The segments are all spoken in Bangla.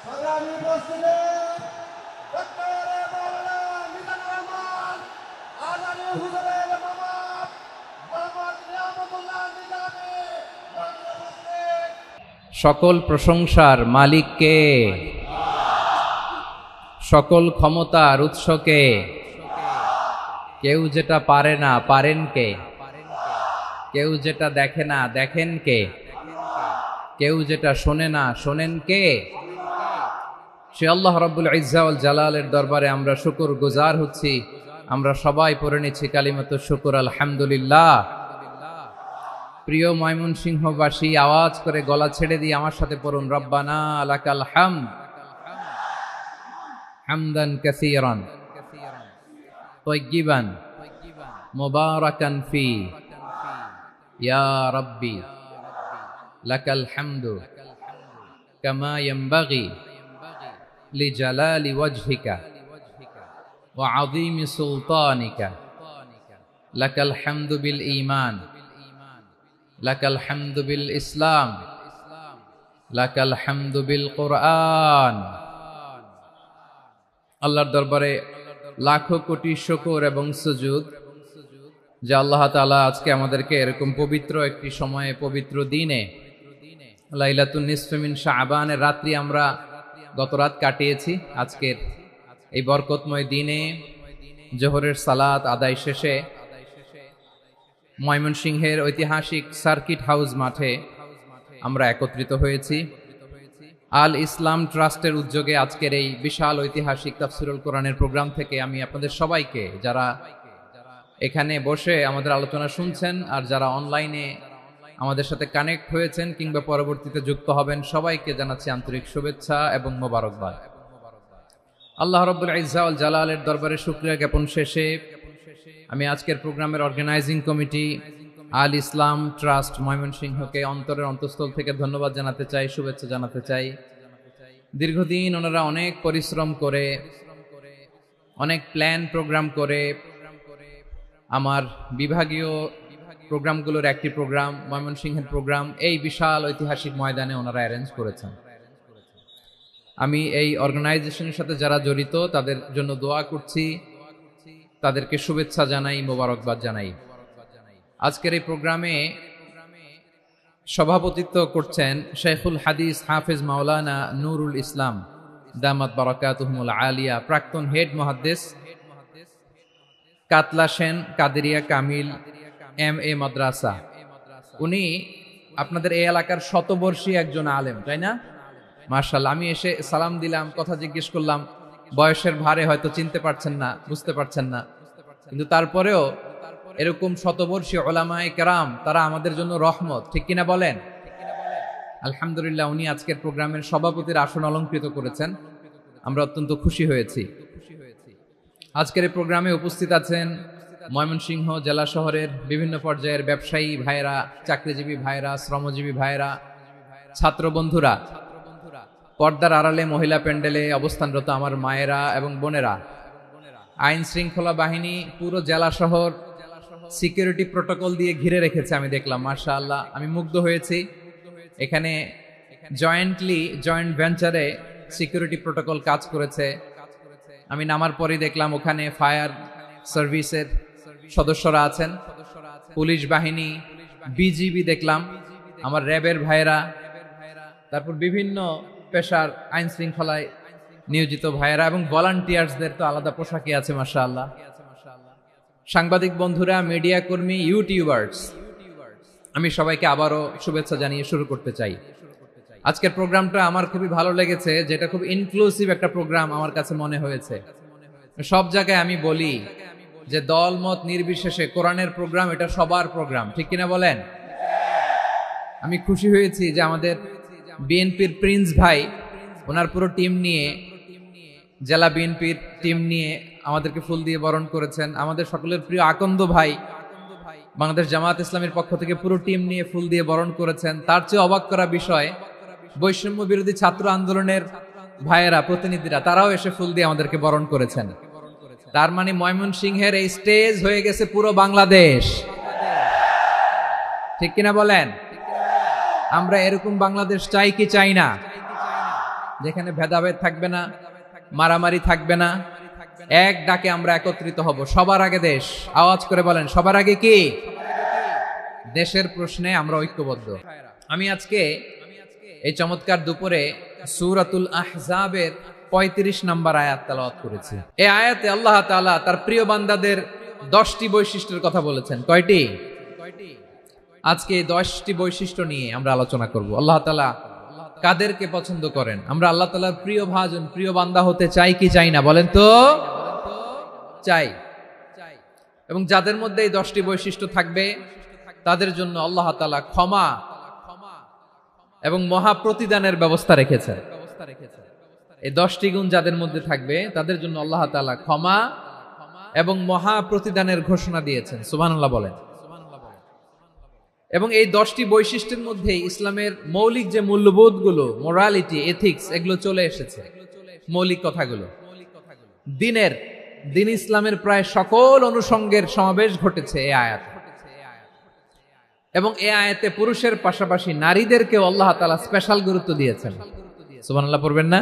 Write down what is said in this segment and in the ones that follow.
সংগ্রামী উপস্থিতি ডক্টর মাওলানা মিজানুর রহমান আজানি হুজুরের মামাত মোহাম্মদ নিয়ামতুল্লাহ নিজামী উপস্থিত। সকল প্রশংসার মালিক কে? সকল ক্ষমতার উৎস কে? কেউ যেটা পারে না পারেন কে? কেউ যেটা দেখে না দেখেন কে? কেউ যেটা শোনে না শোনেন কে? সে আল্লাহ রাব্বুল ইজ্জা ওয়াল জালালের দরবারে আমরা শুকর গুজার হচ্ছি। আমরা সবাই পড়ে নিচ্ছি কালিমাতুশ শুকর আলহামদুলিল্লাহ। প্রিয় ময়মনসিংহবাসী, আওয়াজ করে গলা ছেড়ে দিয়ে আমার সাথে পড়ুন, রব্বানা লাকাল হামদ হামদান কাসীরান তাইয়্যিবান মুবারাকান ফি ইয়া রাব্বি লাকাল হামদু কামা ইয়ানবাগি লিজালালি ওয়াজহিকা ওয়া আযীমি সুলতানিকা লাকাল হামদু বিল ঈমান লাকাল হামদু বিল ইসলাম লাকাল হামদু বিল কুরআন। আল্লাহর দরবারে লাখো কোটি শুকর এবং সুজুদ যে আল্লাহ তাআলা আজকে আমাদেরকে এরকম পবিত্র একটি সময়ে, পবিত্র দিনে, লাইলাতুন নিসফি মিন শাবানের রাত্রি আমরা গত রাত কাটিয়েছি। আজকের এই বরকতময় দিনে জোহরের সালাত আদায় শেষে ময়মনসিংহের ঐতিহাসিক সার্কিট হাউস মাঠে আমরা একত্রিত হয়েছি। আল ইসলাম ট্রাস্টের উদ্যোগে আজকের এই বিশাল ঐতিহাসিক তাফসিরুল কোরআনের প্রোগ্রাম থেকে আমি আপনাদের সবাইকে, যারা এখানে বসে আমাদের আলোচনা শুনছেন আর যারা অনলাইনে আমাদের সাথে কানেক্ট হয়েছেন কিংবা পরবর্তীতে যুক্ত হবেন, সবাইকে জানাচ্ছি আন্তরিক শুভেচ্ছা এবং মোবারকবাদ। আল্লাহ রাব্বুল ইজ্জা ওয়াল জালালের দরবারে শুকরিয়া জ্ঞাপন শেষে আমি আজকের প্রোগ্রামের অর্গানাইজিং কমিটি আল ইসলাম ট্রাস্ট ময়মনসিংহকে অন্তরের অন্তঃস্থল থেকে ধন্যবাদ জানাতে চাই, শুভেচ্ছা জানাতে চাই। দীর্ঘদিন ওনারা অনেক পরিশ্রম করে, অনেক প্ল্যান প্রোগ্রাম করে আমার বিভাগীয় প্রোগ্রামগুলোর একটি প্রোগ্রাম, ময়মনসিংহের প্রোগ্রাম, এই বিশাল ঐতিহাসিক ময়দানে ওনারা অ্যারেঞ্জ করেছেন। আমি এই অর্গানাইজেশনের সাথে যারা জড়িত তাদের জন্য দোয়া করছি, তাদেরকে শুভেচ্ছা জানাই, মোবারকবাদ জানাই। আজকের এই প্রোগ্রামে সভাপতিত্ব করছেন শেখুল হাদিস হাফেজ মাওলানা নুরুল ইসলাম দামাত বারাকাতুহুমুল আলিয়া, প্রাক্তন হেড মুহাদ্দিস কাতলা সেন কাদেরিয়া কামিল MA মাদ্রাসা। উনি আপনাদের এই এলাকার শতবর্ষী একজন আলেম, তাই না? মাশাআল্লাহ। আমি এসে সালাম দিলাম, কথা জিজ্ঞেস করলাম, বয়সের ভারে হয়তো চিনতে পারছেন না, বুঝতে পারছেন না, কিন্তু তারপরেও এরকম শতবর্ষী উলামায়ে কেরাম, তারা আমাদের জন্য রহমত, ঠিক কিনা বলেন? আলহামদুলিল্লাহ, উনি আজকের প্রোগ্রামের সভাপতির আসন অলংকৃত করেছেন, আমরা অত্যন্ত খুশি হয়েছি। আজকের এই প্রোগ্রামে উপস্থিত আছেন ময়মনসিংহ জেলা শহরের বিভিন্ন পর্যায়ের ব্যবসায়ী ভাইরা, চাকরিজীবী ভাইরা, শ্রমজীবী ভাইরা, ছাত্র বন্ধুরা, পর্দার আড়ালে মহিলা প্যান্ডেলে অবস্থানরত আমার মায়েরা এবং বোনেরা, আইন শৃঙ্খলা বাহিনী পুরো জেলা শহর সিকিউরিটি প্রোটোকল দিয়ে ঘিরে রেখেছে, আমি দেখলাম। মাশাআল্লাহ, আমি মুগ্ধ হয়েছি। এখানে জয়েন্ট ভেঞ্চারে সিকিউরিটি প্রোটোকল কাজ করেছে। আমি নামার পরই দেখলাম ওখানে ফায়ার সার্ভিসের সদস্যরা আছেন, পুলিশ বাহিনী, বিজিবি দেখলাম, আমার র্যাবের ভাইরা, তারপর বিভিন্ন পেশার আইন শৃঙ্খলায় নিয়োজিত ভাইয়েরা এবং ভলান্টিয়ার্সদের তো আলাদা পোশাকই আছে, মাশাআল্লাহ। সাংবাদিক বন্ধুরা, মিডিয়া কর্মী, ইউটিউবার্স, আমি সবাইকে আবারও শুভেচ্ছা জানিয়ে শুরু করতে চাই। আজকের প্রোগ্রামটা আমার খুবই ভালো লেগেছে, যেটা খুব ইনক্লুসিভ একটা প্রোগ্রাম আমার কাছে মনে হয়েছে। সব জায়গায় আমি বলি যে দলমত নির্বিশেষে কোরআনের প্রোগ্রাম এটা সবার প্রোগ্রাম, ঠিক কিনা বলেন? আমি খুশি হয়েছি যে আমাদের বিএনপির প্রিন্স ভাই ওনার পুরো টিম নিয়ে, জেলা বিএনপির টিম নিয়ে আমাদেরকে ফুল দিয়ে বরণ করেছেন। আমাদের সকলের প্রিয় আকন্দ ভাই বাংলাদেশ জামায়াত ইসলামের পক্ষ থেকে পুরো টিম নিয়ে ফুল দিয়ে বরণ করেছেন। তার চেয়ে অবাক করা বিষয়, বৈষম্য বিরোধী ছাত্র আন্দোলনের ভাইয়েরা, প্রতিনিধিরা, তারাও এসে ফুল দিয়ে আমাদেরকে বরণ করেছেন। তার মানে ময়মনসিংহের এই স্টেজ হয়ে গেছে পুরো বাংলাদেশ, ঠিক কিনা বলেন? আমরা এরকম বাংলাদেশ চাই কি চাই না? যেখানে ভেদাভেদ থাকবে না, মারামারি থাকবে না, এক ডাকে আমরা একত্রিত হব। সবার আগে দেশ, আওয়াজ করে বলেন সবার আগে কি? দেশের প্রশ্নে আমরা ঐক্যবদ্ধ। আমি আজকে এই চমৎকার দুপুরে সূরাতুল আহজাবের 35 নম্বর আয়াত তেলাওয়াত করেছি। এই আয়াতে আল্লাহ তাআলা তার প্রিয় বান্দাদের 10টি বৈশিষ্ট্যের কথা বলেছেন। কয়টি? আজকে 10টি বৈশিষ্ট্য নিয়ে আমরা আলোচনা করব। আল্লাহ তাআলা কাদেরকে পছন্দ করেন? আমরা আল্লাহ তাআলার প্রিয় ভাজন, প্রিয় বান্দা হতে চাই কি চাই না? বলেন তো। চাই। এবং যাদের মধ্যে এই 10টি বৈশিষ্ট্য থাকবে তাদের জন্য আল্লাহ তাআলা ক্ষমা এবং মহা প্রতিদানের ব্যবস্থা রেখেছেন। এই 10টি গুণ যাদের মধ্যে থাকবে তাদের জন্য আল্লাহ তাআলা ক্ষমা এবং মহা প্রতিদানের ঘোষণা দিয়েছেন। সুবহানাল্লাহ বলেন। এবং এই 10টি বৈশিষ্ট্যের মধ্যে ইসলামের মৌলিক যে মূল্যবোধগুলো, মোরালিটি, এথিক্স, এগুলো চলে এসেছে। মৌলিক কথাগুলো দিন ইসলামের প্রায় সকল অনুষঙ্গের সমাবেশ ঘটেছে এই আয়াতে। এবং এই আয়াতে পুরুষের পাশাপাশি নারীদেরকেও আল্লাহ তাআলা স্পেশাল গুরুত্ব দিয়েছেন। সুবহানাল্লাহ পড়বেন না?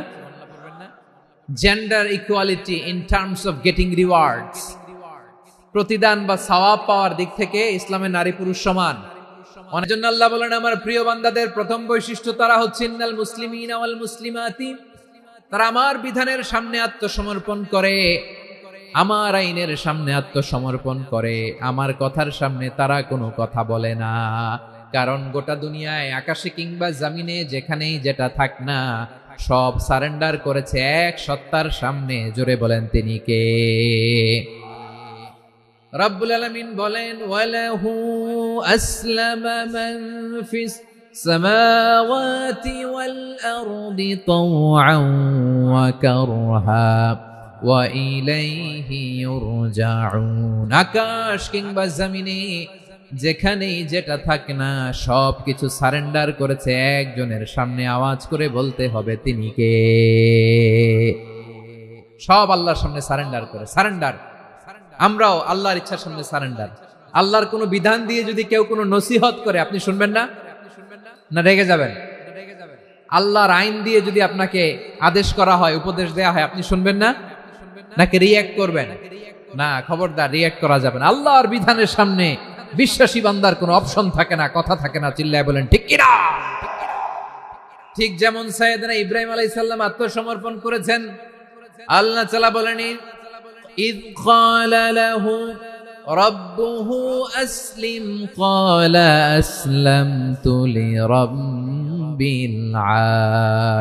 Gender equality in terms of getting rewards, প্রতিদান বা সওয়াব পাওয়ার দিক থেকে ইসলামে নারী পুরুষ সমান। অনেক জন্য আল্লাহ বলেন আমার প্রিয় বান্দাদের প্রথম বৈশিষ্ট্য তারা হচ্ছে ইন্নাল মুসলিমিনা ওয়াল মুসলিমাতি, তারা আমার বিধানের সামনে আত্মসমর্পণ করে, আমার আইনের সামনে আত্মসমর্পণ করে, আমার কথার সামনে তারা কোনো কথা বলে না। কারণ গোটা দুনিয়ায় আকাশে কিংবা জমিনে যেখানেই যেটা থাক না সব সারেন্ডার করেছে এক সত্তার সামনে। জোরে বলেন তিনি কে? রব্বুল আলামিন বলেন ওয়ালাহু আসলামা মান ফিস সামাওয়াতি ওয়াল আরদি তাওআন ওয়া কারহা ওয়া ইলাইহি ইউরজাউন। আকাশ কিংবা জমিনে যেখানেই যেটা থাক না সব কিছু সারেন্ডার করেছে একজনের সামনে। আওয়াজ করে বলতে হবে তিনি কে? সব আল্লাহর সামনে সারেন্ডার করে। সারেন্ডার। আমরাও আল্লাহর ইচ্ছার সামনে সারেন্ডার। আল্লাহর কোনো বিধান দিয়ে যদি কেউ কোনো নসিহত করে আপনি শুনবেন না? না রেগে যাবেন? আল্লাহর আইন দিয়ে যদি আপনাকে আদেশ করা হয়, উপদেশ দেয়া হয়, আপনি শুনবেন না? নাকি রিয়্যাক্ট করবেন? না, খবরদার, রিয়্যাক্ট করা যাবে না। আল্লাহর বিধানের সামনে বিশ্বাসী বান্দার কোনো অপশন থাকে না, কথা থাকে না। চিল্লায় বলেন ঠিক কিনা? ঠিক যেমন সাইয়েদনা ইব্রাহিম আলাইহিস সালাম আত্মসমর্পণ করেছেন। আল্লাহ তাআলা বলেন ইয ক্বালা লাহু রাব্বুহু আসলিম ক্বালা আসলামতু লিরাব্বিল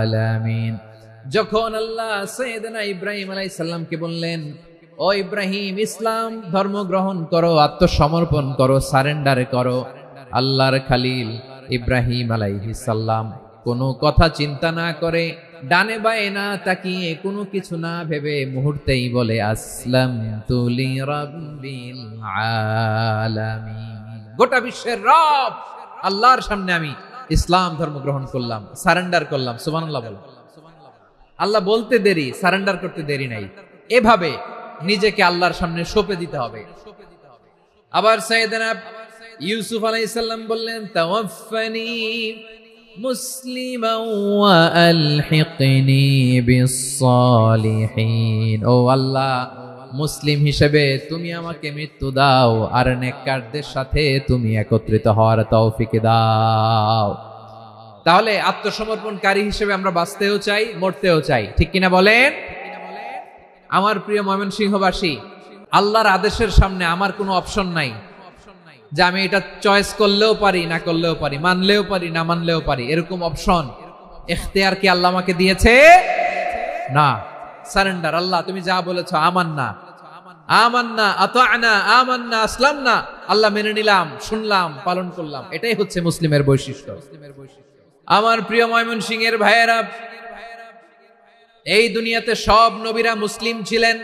আলামিন। যখন আল্লাহ সাইয়েদনা ইব্রাহিম আলাইহিস সালামকে বললেন ও ইব্রাহিম ইসলাম ধর্ম গ্রহণ করো, আত্মসমর্পণ করো, সারেন্ডার করো, আল্লাহর খালিল ইব্রাহিম আলাইহিস সালাম কোনো কথা চিন্তা না করে, ডানে বায়ে না তাকিয়ে, কোনো কিছু না ভেবে মুহূর্তেই বলে আসলামতু লিরাব্বিল আলামিন। গোটা বিশ্বের রব আল্লাহর সামনে আমি ইসলাম ধর্ম গ্রহণ করলাম, সারেন্ডার করলাম। সুবহানাল্লাহ বলেন। আল্লাহ বলতে দেরি, সারেন্ডার করতে দেরি নাই। এভাবে নিজেকে আল্লাহর সামনে সঁপে দিতে হবে। আবার সাইয়েদনা ইউসুফ আলাইহিস সালাম বললেন তাওয়াফফানি মুসলিমান ওয়া আলহিকনি বিস সালিহিন। ও আল্লাহ, মুসলিম হিসেবে তুমি আমাকে মৃত্যু দাও আর নেককারদের সাথে তুমি একত্রিত হওয়ার তৌফিক দাও। তাহলে আত্মসমর্পণকারী হিসেবে আমরা বাঁচতেও চাই, মরতেও চাই। ঠিক কিনা বলেন? আমার প্রিয় ময়মনসিংহবাসী, আল্লাহর আদেশের সামনে আমার কোনো অপশন নাই যে আমি এটা চয়েস করলেও পারি, না করলেও পারি, মানলেও পারি, না মানলেও পারি। এরকম অপশন, ইখতিয়ার কি আল্লাহ আমাকে দিয়েছে? না। সারেন্ডার। আল্লাহ তুমি যা বলেছো আমান্না, আমান্না, আতা'না, আমান্না, আসলামনা। আল্লাহ মেনে নিলাম, শুনলাম, পালন করলাম। এটাই হচ্ছে মুসলিমের বৈশিষ্ট্য। আমার প্রিয় ময়মনসিংহের ভাইয়েরা, এই দুনিয়াতে সব নবীরা মুসলিম ছিলেন।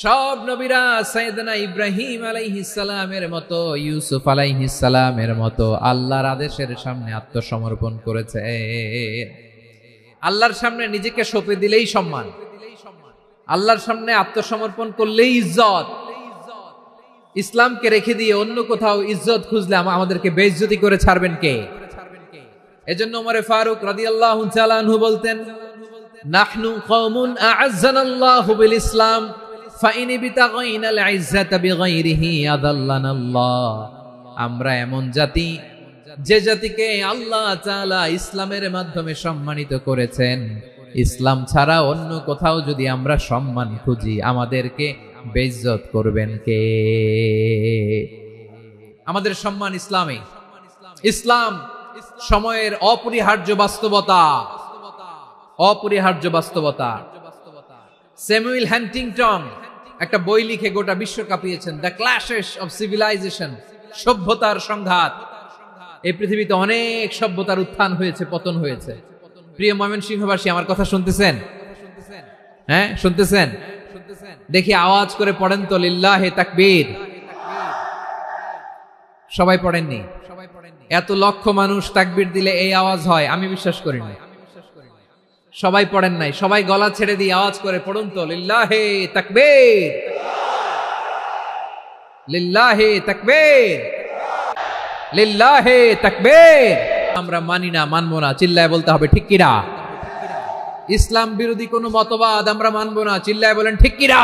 সব নবীরা সাইয়েদনা ইব্রাহিম আলাইহিস সালামের মতো, ইউসুফ আলাইহিস সালামের মতো আল্লাহর আদেশের সামনে আত্মসমর্পণ করেছে। আল্লাহর সামনে নিজেকে সঁপে দিলেই সম্মান, আল্লাহর সামনে আত্মসমর্পণ করলেই ইজ্জত। ইসলামকে রেখে দিয়ে অন্য কোথাও ইজ্জত খুঁজলে আমাদেরকে বেইজ্জতি করে ছাড়বেন কে? এজন্য ওমর ফারুক রাদিয়াল্লাহু তাআলা আনহু বলতেন নাহনু কওমুন আ'আজ্জানাল্লাহু বিল ইসলাম ফাইন বিতাগাইনাল ইজ্জাতা বিগাইরিহি আদাল্লানাল্লাহ। আমরা এমন জাতি যে জাতিকে আল্লাহ তাআলা ইসলামের মাধ্যমে সম্মানিত করেছেন। ইসলাম ছাড়া অন্য কোথাও যদি আমরা সম্মান খুঁজি, আমাদেরকে বেইজ্জত করবেন কে? আমাদের সম্মান ইসলামে। ইসলাম সময়ের অপরিহার্য বাস্তবতা, অপরিহার্য বাস্তবতা। স্যামুয়েল হ্যান্টিংটন একটা বই লিখে গোটা বিশ্ব কাঁপিয়েছেন, দ্য ক্ল্যাশেস অফ সিভিলাইজেশন, সভ্যতার সংঘাত। এই পৃথিবীতে অনেক সভ্যতার উত্থান হয়েছে, পতন হয়েছে। প্রিয় ময়মনসিংহবাসী, আমার কথা শুনতেছেন? হ্যাঁ, শুনতেছেন? দেখি আওয়াজ করে পড়েন তো লিল্লাহে তাকবীর। সবাই পড়েননি? এত লক্ষ মানুষ তাকবীর দিলে এই আওয়াজ হয়? আমি বিশ্বাস করি না। সবাই পড়েন নাই। সবাই গলা ছেড়ে দিয়ে আওয়াজ করে পড়ুন তো লিল্লাহে তাকবীর, লিল্লাহে তাকবীর, লিল্লাহে তাকবীর। আমরা মানি না, মানবো না, চিল্লায় বলতে হবে ঠিক কিনা। ইসলাম বিরোধী কোন মতবাদ আমরা মানবো না, চিল্লায় বলেন ঠিক কিনা।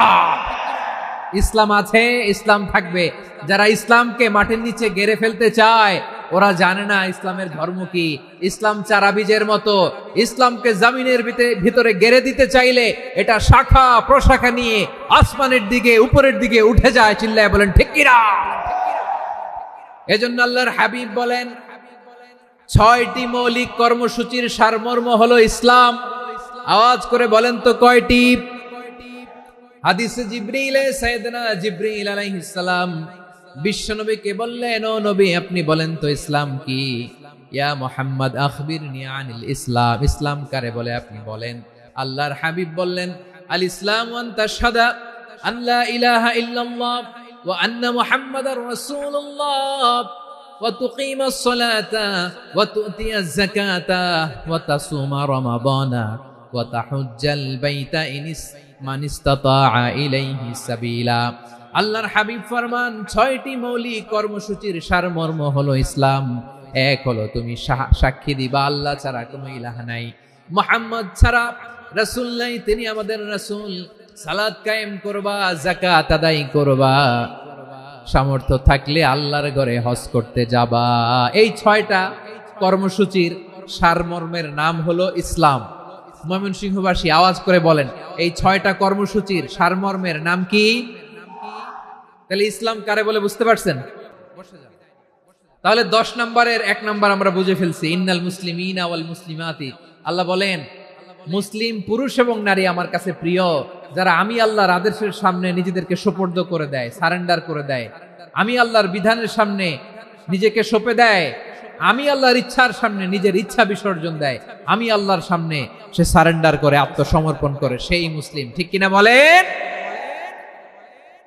ইসলাম আছে, ইসলাম থাকবে। যারা ইসলামকে মাটির নিচে গেড়ে ফেলতে চায়, ওরা জানে না ইসলামের ধর্ম কি। ইসলাম চারা বীজের মতো, ইসলামকে জমিনের ভিতরে গেড়ে দিতে চাইলে এটা শাখা প্রশাখা নিয়ে আসমানের দিকে, উপরের দিকে উঠে যায়। চিল্লায় বলেন ঠিক কিনা। এজন্য আল্লাহর হাবিব বলেন, 6টি মৌলিক কর্মসূচির সারমর্ম হলো ইসলাম। আওয়াজ করে বলেন তো কয়টি? হাদিসে জিবরিলে সাইয়েদনা জিবরিল আলাইহিস সালাম বিশ্বনবীকে বললেন, ও নবী আপনি বলেন তো ইসলাম কি? ইয়া মুহাম্মদ আখবিরনি আনিল ইসলাম। ইসলাম কারে বলে আপনি বলেন। আল্লাহর হাবিব বললেন, আল ইসলাম আন তাশহাদা আন লা ইলাহা ইল্লাল্লাহ ওয়া আন্না মুহাম্মাদার রাসূলুল্লাহ ওয়া তুকিমাস সালাতা ওয়া তুতিয়াজ যাকাতা ওয়া তাসুমা রমাদানা ওয়া তাহুজ্জাল বাইতা মান ইসতাতাআ ইলাইহি সাবিলা। আল্লাহর হাবিব ফরমান, 6টি মৌলিক কর্মসূচির সারমর্ম হলো ইসলাম। এক হলো তুমি সাক্ষী দিবা আল্লাহ ছাড়া কোনো ইলাহ নাই, মুহাম্মদ ছাড়া রাসূল নাই, তিনি আমাদের রাসূল। সালাত কায়েম করবা, যাকাত আদায় করবা, সামর্থ্য থাকলে আল্লাহর ঘরে হজ করতে যাবা। এই 6টা কর্মসূচির সারমর্মের নাম হলো ইসলাম। ময়মনসিংহবাসী আওয়াজ করে বলেন, এই 6টা কর্মসূচির সারমর্মের নাম কি? তাহলে ইসলাম কারে বলে বুঝতে পারছেন? তাহলে 10 নম্বরের 1 নম্বর আমরা বুঝে ফেলছি, ইন্নাল মুসলিমিনা ওয়াল মুসলিমাতি। আল্লাহ বলেন, মুসলিম পুরুষ এবং নারী আমার কাছে প্রিয়, যারা আমি আল্লাহর আদেশের সামনে নিজেদেরকে সোপর্দ করে দেয়, সারেন্ডার করে দেয়। আমি আল্লাহর বিধানের সামনে নিজেকে সঁপে দেয়। আমি আল্লাহর ইচ্ছার সামনে নিজের ইচ্ছা বিসর্জন দেয়। আমি আল্লাহর সামনে সে সারেন্ডার করে, আত্মসমর্পণ করে, সেই মুসলিম। ঠিক কিনা বলেন?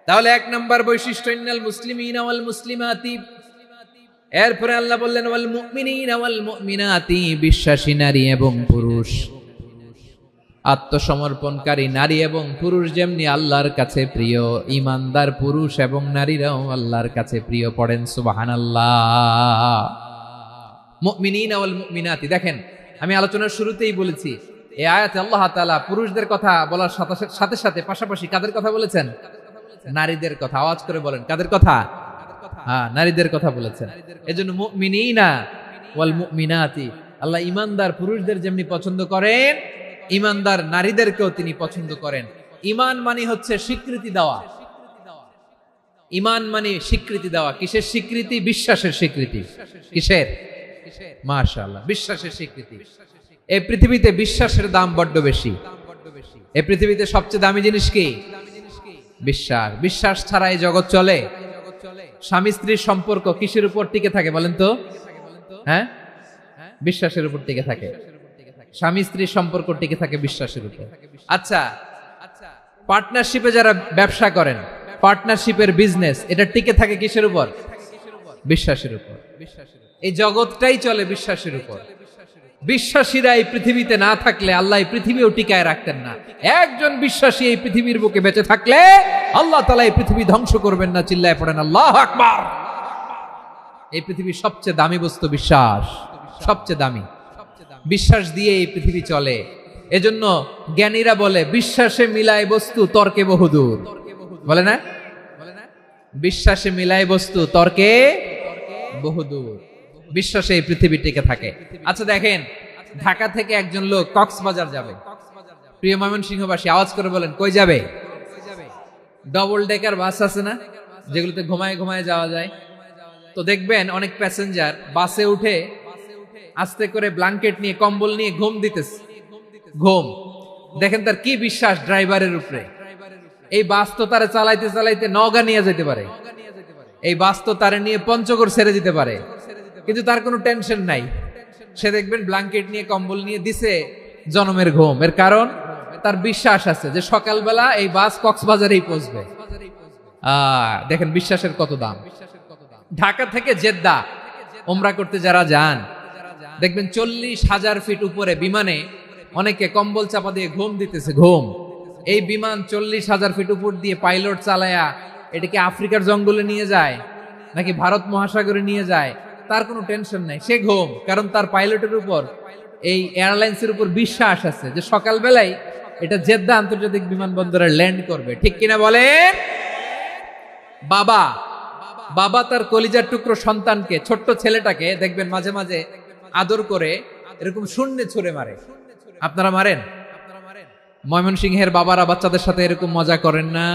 তাহলে 1 নম্বর বৈশিষ্ট্য ইন্নাল মুসলিমিনা ওয়াল মুসলিমাতি। এরপরে আল্লাহ বললেন ওয়াল মুমিনিনা ওয়াল মুমিনাতি, বিশ্বাসী নারী এবং পুরুষ। আত্মসমর্পণকারী নারী এবং পুরুষ যেমনি আল্লাহর কাছে প্রিয়, ঈমানদার পুরুষ এবং নারীরাও আল্লাহর কাছে প্রিয়। পড়েন সুবহানাল্লাহ। মুমিনিনা ওয়াল মুমিনাতি। দেখেন, আমি আলোচনার শুরুতেই বলেছি, এই আয়াতে আল্লাহ তাআলা পুরুষদের কথা বলার সাথে সাথে পাশাপাশি কাদের কথা বলেছেন? নারীদের কথা। আওয়াজ করে বলেন, কাদের কথা? হ্যাঁ, নারীদের কথা বলেছেন। এজন্য মুমিনিনা ওয়াল মুমিনাতি, আল্লাহ ঈমানদার পুরুষদের যেমনি পছন্দ করেন, ঈমানদার নারীদেরকেও তিনি পছন্দ করেন। ঈমান মানে হচ্ছে স্বীকৃতি দেওয়া। ঈমান মানে স্বীকৃতি দেওয়া। কিসের স্বীকৃতি? বিশ্বাসের স্বীকৃতি। কিসের? মাশাআল্লাহ, বিশ্বাসের স্বীকৃতি। এই পৃথিবীতে বিশ্বাসের দাম বড্ড বেশি। এই পৃথিবীতে সবচেয়ে দামি জিনিস কি? বিশ্বাস। বিশ্বাস ছাড়া এই জগৎ চলে? স্বামী স্ত্রীর সম্পর্ক কিসের উপর টিকে থাকে বলেন তো? হ্যাঁ, বিশ্বাসের উপর টিকে থাকে। স্বামী স্ত্রীর সম্পর্ক টিকে থাকে বিশ্বাসের উপর। আচ্ছা, পার্টনারশিপে যারা ব্যবসা করেন, পার্টনারশিপের বিজনেস, এটা টিকে থাকে কিসের উপর? বিশ্বাসের উপর। এই জগৎটাই চলে বিশ্বাসের উপর। বিশ্বাসীরা এই পৃথিবীতে না থাকলে আল্লাহ এই পৃথিবীও টিকায় রাখতেন না। একজন বিশ্বাসী এই পৃথিবীর বুকে বেঁচে থাকলে আল্লাহ তাআলা এই পৃথিবী ধ্বংস করবেন না। চিল্লায় পড়েন আল্লাহু আকবার। এই পৃথিবীর সবচেয়ে দামি বস্তু বিশ্বাস, সবচেয়ে দামি। বিশ্বাস দিয়ে এই পৃথিবী চলে। এজন্য জ্ঞানীরা বলে বিশ্বাসে মিলায় বস্তু তর্কে বহুদূর, বলে না? বিশ্বাসে মিলায় বস্তু তর্কে বহুদূর। বিশ্বাসে এই পৃথিবী টিকে থাকে। আচ্ছা দেখেন, ঢাকা থেকে একজন লোক কক্সবাজার যাবে। প্রিয় ময়মনসিংহবাসী আওয়াজ করে বলেন, কই যাবে? ডবল ডেকার বাস আছে না, যেগুলোতে ঘুমায় ঘুমায় যাওয়া যায়। তো দেখবেন অনেক প্যাসেঞ্জার বাসে উঠে আস্তে করে ব্ল্যাঙ্কেট নিয়ে কম্বল নিয়ে ঘুম দিতেছে। ঘুম দেখেন তার কি বিশ্বাস ড্রাইভারের উপরে। এই বাস তো তারা চালাইতে চালাইতে নওগাঁ নিয়ে যেতে পারে, এই বাস তো তারা নিয়ে পঞ্চগড় ছেড়ে দিতে পারে, কিন্তু তার কোনো টেনশন নাই। সে দেখবেন ব্ল্যাঙ্কেট নিয়ে কম্বল নিয়ে দিছে জনমের ঘুম। এর কারণ তার বিশ্বাস আছে যে সকালবেলা এই বাস কক্সবাজারেই পৌঁছবে। দেখেন বিশ্বাসের কত দাম। ঢাকা থেকে জেদ্দা ওমরা করতে যারা যান দেখবেন 40,000 ফিট উপরে বিমানে অনেকে কম্বল চাপা দিয়ে ঘুম দিতেছে। ঘুম এই বিমান 40,000 ফিট উপর দিয়ে পাইলট চালায়া এটাকে আফ্রিকার জঙ্গলে নিয়ে যায় নাকি ভারত মহাসাগরে নিয়ে যায়, তার কোনো টেনশন নাই। সে ঘুম, কারণ তার পাইলটের উপর, এই এয়ারলাইন্সের উপর বিশ্বাস আছে যে সকালবেলায় এটা জেদ্দা আন্তর্জাতিক বিমানবন্দরে ল্যান্ড করবে। ঠিক কিনা বলেন? বাবা বাবা তার কলিজার টুকরো সন্তানকে, ছোট্ট ছেলেটাকে দেখবেন মাঝে মাঝে আদর করে এরকম শূন্যে ছুঁড়ে মারে। আপনারা মারেন? ময়মনসিংহের বাবারা বাচ্চাদের সাথে এরকম মজা করেন না?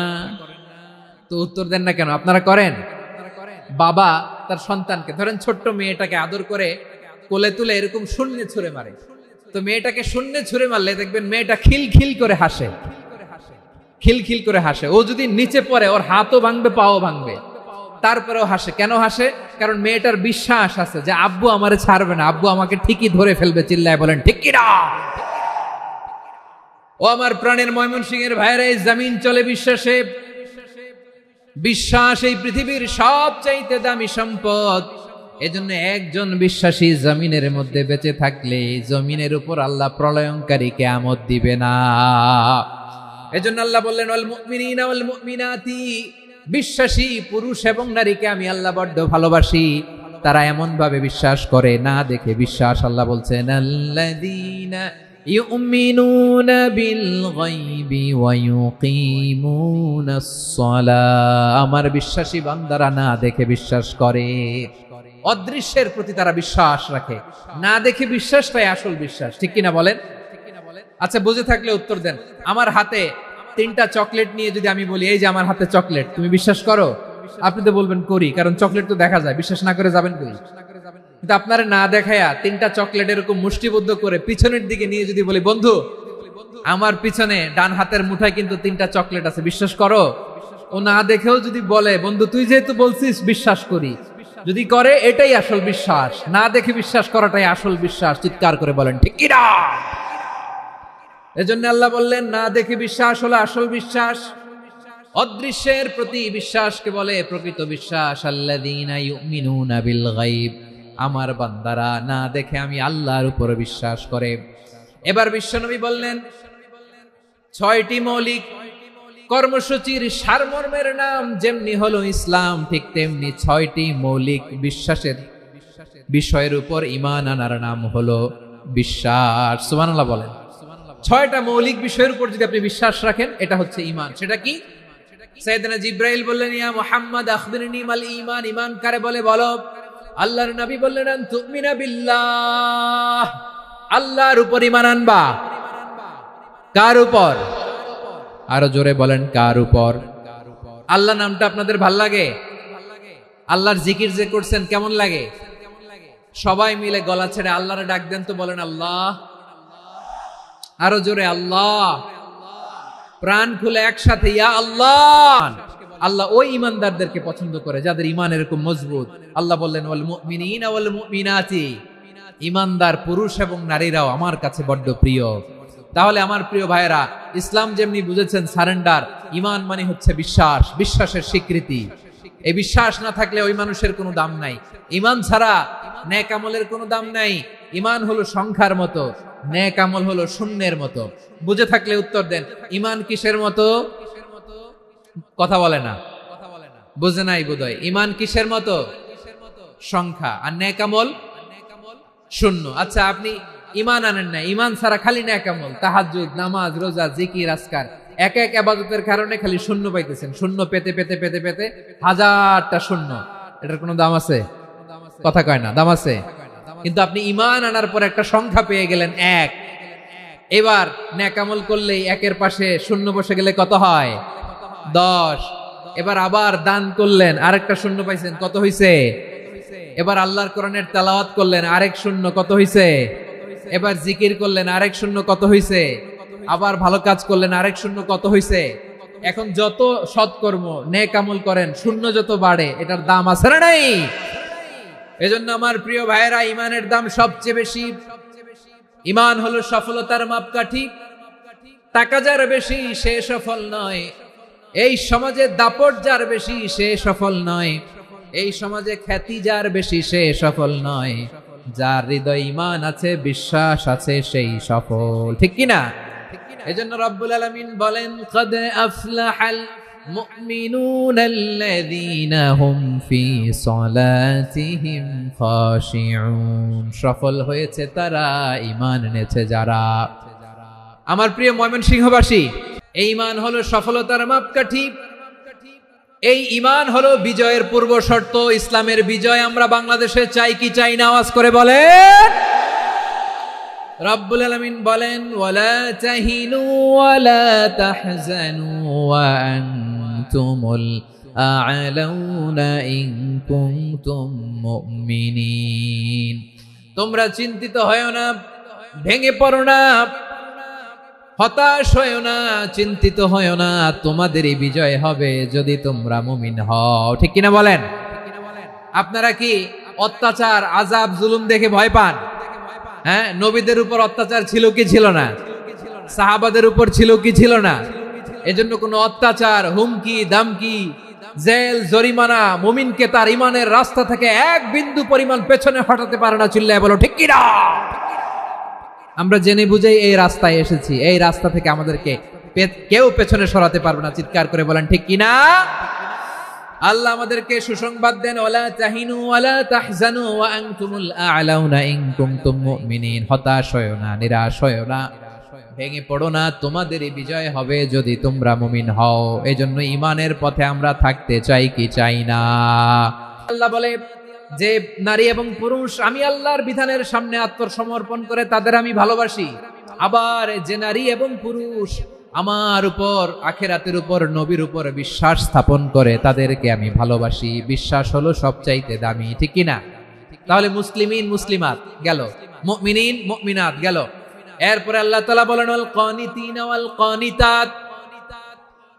তো উত্তর দেন না কেন? আপনারা করেন? বাবা তার সন্তানকে, ধরেন ছোট্ট মেয়েটাকে আদর করে কোলে তুলে এরকম শূন্যে ছুঁড়ে মারে। তো মেয়েটাকে শূন্যে ছুঁড়ে মারলে দেখবেন মেয়েটা খিলখিল করে হাসে, খিলখিল করে হাসে। ও যদি নিচে পড়ে ওর হাতও ভাঙবে, পাও ভাঙবে, তারপরেও হাসে। কেন হাসে? কারণ মেয়েটার বিশ্বাস আছে যে আব্বু আমারে ছাড়বে না, আব্বু আমাকে ঠিকই ধরে ফেলবে। চিল্লায় বলেন ঠিক কি না? ও আমার প্রাণের ময়মনসিংহের ভাইরা, এই জমিন চলে বিশ্বাসে। বিশ্বাস এই পৃথিবীর সবচাইতে দামি সম্পদ। এজন্য একজন বিশ্বাসী জমিনের মধ্যে বেঁচে থাকলে জমিনের উপর আল্লাহ প্রলয়ঙ্কারী কিয়ামত দিবে না। এজন্য আল্লাহ বললেন, ওয়াল মুমিনিনা ওয়াল মুমিনাতি, বিশ্বাসী পুরুষ এবং নারীকে আমি আল্লাহ বড্ড ভালোবাসি। তারা এমন ভাবে বিশ্বাস করে না দেখে বিশ্বাস। আল্লাহ বলছেন, আল্লাযীনা ইউমিনুনা বিল গায়বি ওয়া ইউকিমুনাস সালাহ, আমার বিশ্বাসী বান্দারা না দেখে বিশ্বাস করে। অদৃশ্যের প্রতি তারা বিশ্বাস রাখে, না দেখে বিশ্বাসটাই আসল বিশ্বাস। ঠিক কিনা বলেন? আচ্ছা বুঝে থাকলে উত্তর দেন। আমার হাতে 3টা চকলেট নিয়ে যদি আমি বলি, এই যে আমার হাতে চকলেট, তুমি বিশ্বাস করো? আপনি তো বলবেন করি, কারণ চকলেট তো দেখা যায়। বিশ্বাস না করে যাবেন কই? কিন্তু আপনারা না দেখায়া 3টা চকলেট এরকম মুষ্টিবদ্ধ করে পিছনের দিকে নিয়ে যদি বলি, বন্ধু আমার পিছনে ডান হাতের মুঠায় কিন্তু 3টা চকলেট আছে, বিশ্বাস করো? ও না দেখেও যদি বলে, বন্ধু তুই যেহেতু বলছিস বিশ্বাস করি, যদি করে এটাই আসল বিশ্বাস। না দেখে বিশ্বাস করাটাই আসল বিশ্বাস। চিৎকার করে বলেন ঠিক কি না? এজন্য আল্লাহ বললেন, না দেখে বিশ্বাস হলো আসল বিশ্বাস। অদৃশ্যের প্রতি বিশ্বাসকে বলে প্রকৃত বিশ্বাস। আল্লাযীনা ইউমিনুনা বিল গায়ব, আমার বান্দারা না দেখে আমি আল্লাহর উপর বিশ্বাস করে। এবার বিশ্বনবী বললেন, 6টি মৌলিক কর্মসূচির সারমর্মের নাম যেমনি হলো ইসলাম, ঠিক তেমনি 6টি মৌলিক বিশ্বাসের বিষয়ের উপর ঈমান আনার নাম হলো বিশ্বাস। সুবহানাল্লাহ বলেন। 6টা মৌলিক বিষয়ের উপর যদি আপনি বিশ্বাস রাখেন, এটা হচ্ছে ঈমান। সেটা কি? সাইয়েদনা জিবরাইল বললেন, ইয়া মুহাম্মদ আখবিরনি মাল ঈমান, ঈমান কারে বলে বলো। আল্লাহর নবী বললেন, আন তুমিনা বিল্লাহ, আল্লাহর উপর ঈমান আনবা। কার উপর? আরো জোরে বলেন, কার উপর? আল্লাহ নামটা আপনাদের ভাল লাগে? আল্লাহর জিকির যে করছেন কেমন লাগে? সবাই মিলে গলা ছেড়ে আল্লাহরে ডাক দেন তো, বলেন আল্লাহ। আরো জোরে আল্লাহ। প্রাণ খুলে একসাথে ইয়া আল্লাহ। আল্লাহ ওই ইমানদারদেরকে পছন্দ করে যাদের ইমান এরকম মজবুত। আল্লাহ বললেন, ওয়াল মুমিনিনা ওয়াল মুমিনাতি, ইমানদার পুরুষ এবং নারীরাও আমার কাছে বড্ড প্রিয়। তাহলে আমার প্রিয় ভাইয়েরা, ইসলাম যেমনি বুঝেছেন সারেন্ডার, ইমান মানে হচ্ছে বিশ্বাস, বিশ্বাসের স্বীকৃতি। এই বিশ্বাস না থাকলে ওই মানুষের কোনো দাম নাই। ইমান ছাড়া নেক আমলের কোনো দাম নাই। ইমান হলো সংখ্যার মতো, নেক আমল হলো শূন্যের মতো। বুঝে থাকলে উত্তর দেন, ইমান কিসের মতো? কথা বলে না, বুঝে নাই বোধহয়। ইমান কিসের মতো? সংখ্যা। আর নেক আমল শূন্য। আচ্ছা আপনি ঈমান আনেন না, ঈমান ছাড়া খালি নেকামল, তাহাজ্জুদ, নামাজ, রোজা, জিকির, আজকার, এক এক ইবাদতের কারণে খালি শূন্য পাইতেছেন। শূন্য পেতে পেতে পেতে পেতে হাজারটা শূন্য। এটার কোনো দাম আছে? কথা কয় না, দাম আছে। কিন্তু আপনি ঈমান আনার পর একটা সংখ্যা পেয়ে গেলেন, এক। এবার নেকামল করলেই একের পাশে শূন্য বসে গেলে কত হয়? 10। এবার আবার দান করলেন, আরেকটা শূন্য পাইছেন, কত হইছে? এবার আল্লাহর কোরআনের তেলাওয়াত করলেন, আরেক শূন্য, কত হইছে? এবার জিকির করলেন, আরেক শূন্য, কত হইছে? আবার ভালো কাজ করলেন, আরেক শূন্য, কত হইছে? এখন যত সৎকর্ম নেক আমল করেন, শূন্য যত বাড়ে, এটার দাম আছে না নাই? এজন্য আমার প্রিয় ভাইয়েরা, ইমানের দাম সবচেয়ে বেশি। ইমান হলো সফলতার মাপকাঠি। টাকা যার বেশি সে সফল নয়, এই সমাজে দাপট যার বেশি সে সফল নয়, এই সমাজে খ্যাতি যার বেশি সে সফল নয়, যার হৃদয় ঈমান আছে, বিশ্বাস আছে, সেই সফল। ঠিক কি না? এজন্য রব্বুল আলামিন বলেন, ক্বাদ আফলাহাল মুমিনুনাল্লাযীনা হুম ফি সলাতিহিম খাশিউন। সফল হয়েছে তারা, ঈমান এনেছে যারা। আমার প্রিয় ময়মনসিংহবাসী, এই ঈমান হলো সফলতার মাপকাঠি। এই ঈমান হলো বিজয়ের পূর্ব শর্ত। ইসলামের বিজয় আমরা বাংলাদেশে চাই কি চাই না? আওয়াজ করে বলেন। রব্বুল আলামিন বলেন, ওয়ালা তাহিনু ওয়ালা তাহজানু ওয়া আনতুমুল আ'লাউনা ইন কুনতুম মুমিনিন। তোমরা চিন্তিত হয়ো না, ভেঙে পড়ো না, হতাশ হয়ো না, চিন্তিত হয়ো না, তোমাদেরই বিজয় হবে যদি তোমরা মুমিন হও। ঠিক কিনা বলেন? আপনারা কি অত্যাচার, আযাব, জুলুম দেখে ভয় পান? হ্যাঁ, নবীদের উপর অত্যাচার ছিল কি ছিল না? সাহাবাদের উপর ছিল কি ছিল না? এজন্য কোনো অত্যাচার, হুমকি, দামকি, জেল, জরিমানা মুমিনকে তার ঈমানের রাস্তা থেকে এক বিন্দু পরিমাণ পেছনে হটাতে পারে না। চিল্লায় বলো ঠিক কিনা? আমরা জেনে বুঝেই এই রাস্তায় এসেছি, এই রাস্তা থেকে আমাদেরকে কেউ পেছনে সরাতে পারবে না। চিৎকার করে বলেন ঠিক কিনা? আল্লাহ আমাদেরকে সুসংবাদ দেন, ওয়ালা তাহিনু ওয়ালা তাহজানু ওয়া আনতুমুল আ'লাউনা ইন কুনতুম মুমিনিন। হতাশ হয়ো না, নিরাশ হয়ো না, ভেঙে পড়ো না, তোমাদেরই বিজয় হবে যদি তোমরা মুমিন হও। এজন্য ঈমানের পথে আমরা থাকতে চাই কি চাই না? আল্লাহ বলে যে নারী এবং পুরুষ আমি আল্লাহর বিধানের সামনে আত্মসমর্পণ করে তাদের আমি ভালোবাসি। আবার যে নারী এবং পুরুষ আমার উপর, আখিরাতের উপর, নবীর উপর বিশ্বাস স্থাপন করে তাদেরকে আমি ভালোবাসি। বিশ্বাস হলো সবচাইতে দামি। ঠিক কি না? তাহলে মুসলিমিন, মুসলিমাত গেল, মুমিনিন, মুমিনাত গেল। এরপরে আল্লাহ তাআলা বলেন, ওয়াল কানিতিনা ওয়াল কানিতাত।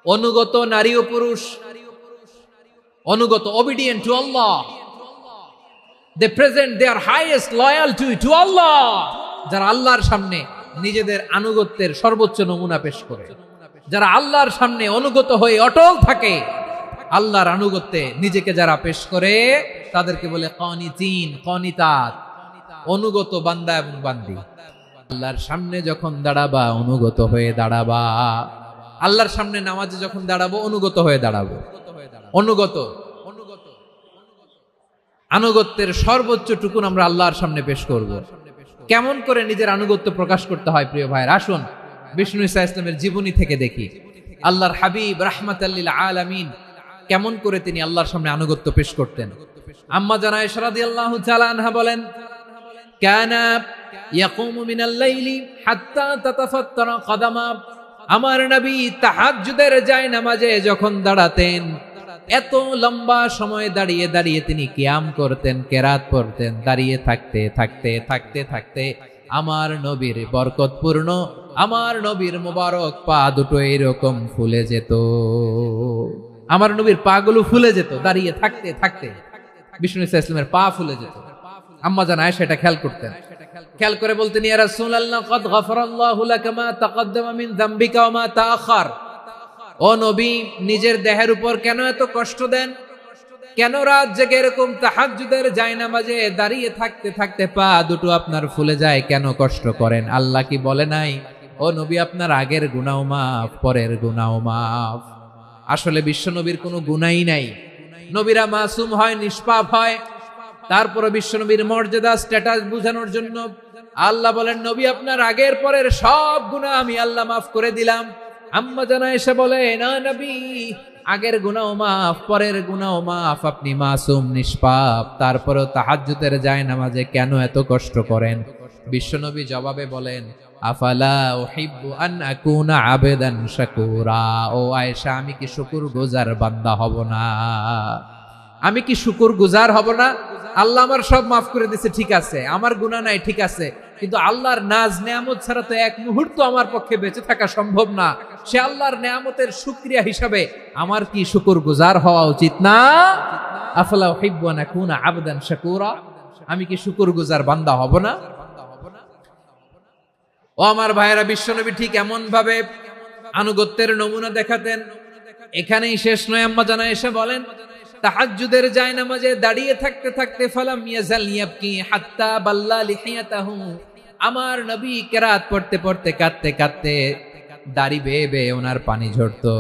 অনুগত নারী ও পুরুষ, অনুগত, obedient to Allah. They present their highest loyalty to Allah. যারা আল্লাহর সামনে নিজেদের আনুগত্যের সর্বোচ্চ নমুনা পেশ করে, যারা আল্লাহর সামনে অনুগত হয়ে অটল থাকে, আল্লাহর আনুগত্যে নিজেকে যারা পেশ করে, তাদেরকে বলে কানিতিন, কানিতাত, অনুগত বান্দা এবং বান্দি। আল্লাহর সামনে যখন দাঁড়াবা অনুগত হয়ে দাঁড়াবা। আল্লাহর সামনে নামাজে যখন দাঁড়াবো অনুগত হয়ে দাঁড়াবো। অনুগত, আনুগত্যের সর্বোচ্চ টুকুন আমরা আল্লাহর সামনে পেশ করব। কেমন করে নিজের আনুগত্য প্রকাশ করতে হয় প্রিয় ভাইয়ের, আসুন বিষ্ণু ঈসা ইসলামের জীবনী থেকে দেখি। আল্লাহর হাবিব রাহমাতাল লিল আলামিন কেমন করে তিনি আল্লাহর সামনে আনুগত্য পেশ করতেন। আম্মা জানা আয়েশা রাদিয়াল্লাহু তাআলা আনহা বলেন, কানা ইয়াকুমু মিনাল লাইলি হাত্তা তাতাফাত্তারা কদামা। আমার নবী তাহাজ্জুদের জায়নামাজে যখন দাঁড়াতেন, এত লম্বা সময় দাঁড়িয়ে দাঁড়িয়ে তিনি কিয়াম করতেন, কেরাত পড়তেন। দাঁড়িয়ে থাকতে থাকতে থাকতে থাকতে আমার নবীর বরকতপূর্ণ, আমার নবীর মোবারক পা দুটো এরকম ফুলে যেত। আমার নবীর পা গুলো ফুলে যেত দাঁড়িয়ে থাকতে থাকতে। বিষ্ণু ঈসা ইসলামের পা ফুলে যেত। আম্মা জান আয়েশা এটা খেয়াল করতেন। খেয়াল করে বলতেন, ইয়া রাসূলুল্লাহ ক্বাদ গফারাল্লাহু লাকা মা তাকাদ্দামা মিন যামবিকা ওয়া মা তাআখার। ও নবী, নিজের দেহের উপর কেন এত কষ্ট দেন? কেন রাত জেগে এরকম তাহাজ্জুদের জায়নামাজে দাঁড়িয়ে থাকতে থাকতে পা দুটো আপনার ফুলে যায়? কেন কষ্ট করেন? আল্লাহ কি বলে নাই, ও নবী আপনার আগের গুনাহ মাফ, পরের গুনাহ মাফ? আসলে বিশ্ব নবীর কোনো গুনাহই নাই। নবীরা মাসুম হয়, নিষ্পাপ হয়। তারপরে বিশ্ব নবীর মর্যাদা, স্ট্যাটাস বোঝানোর জন্য আল্লাহ বলেন নবী আপনার আগের পরের সব গুনাহ আমি আল্লাহ মাফ করে দিলাম। আম্মা জানা এসে বলে না নবী, আগের গুনাহ মাফ, পরের গুনাহ মাফ, আপনি মাসুম নিষ্পাপ, তারপরেও তাহাজ্জুদের জায়নামাজে কেন এত কষ্ট করেন? বিশ্বনবী জবাবে বলেন আফালা উহিব্বু আন আকুনা আবেদান শাকুরা। ও আয়েশা, আমি কি শুকরগুজার বান্দা হব না? আমি কি শুকরগুজার হব না? আল্লাহ আমার সব মাফ করে দিয়েছে, ঠিক আছে, আমার গুনাহ নাই, ঠিক আছে, কিন্তু আল্লাহর নাজ নেয়ামত ছাড়া তো এক মুহূর্ত আমার পক্ষে বেঁচে থাকা সম্ভব না। সে আল্লাহর নেয়ামতের শুকরিয়া হিসাবে আমার কি শুকরগুজার হওয়া উচিত না? আফালা উহিব্বু আন আকুনা আবদান শাকুরা। আমি কি শুকরগুজার বান্দা হব না? ও আমার ভাইয়েরা, বিশ্বনবী ঠিক এমন ভাবে আনুগত্যের নমুনা দেখাতেন। এখানেই শেষ নয়, আম্মা জানা এসে বলেন তাহাজ্জুদের জায়নামাজে দাঁড়িয়ে থাকতে থাকতে ফালাম ইয়াজাল ইয়াবকি হাত্তা বাল্লা লিহিয়াতাহু। আমার নবী কেরাত পড়তে পড়তে কাঁদতে কাঁদতে দাড়ি বেয়ে বেয়ে ওনার পানি ঝরতো।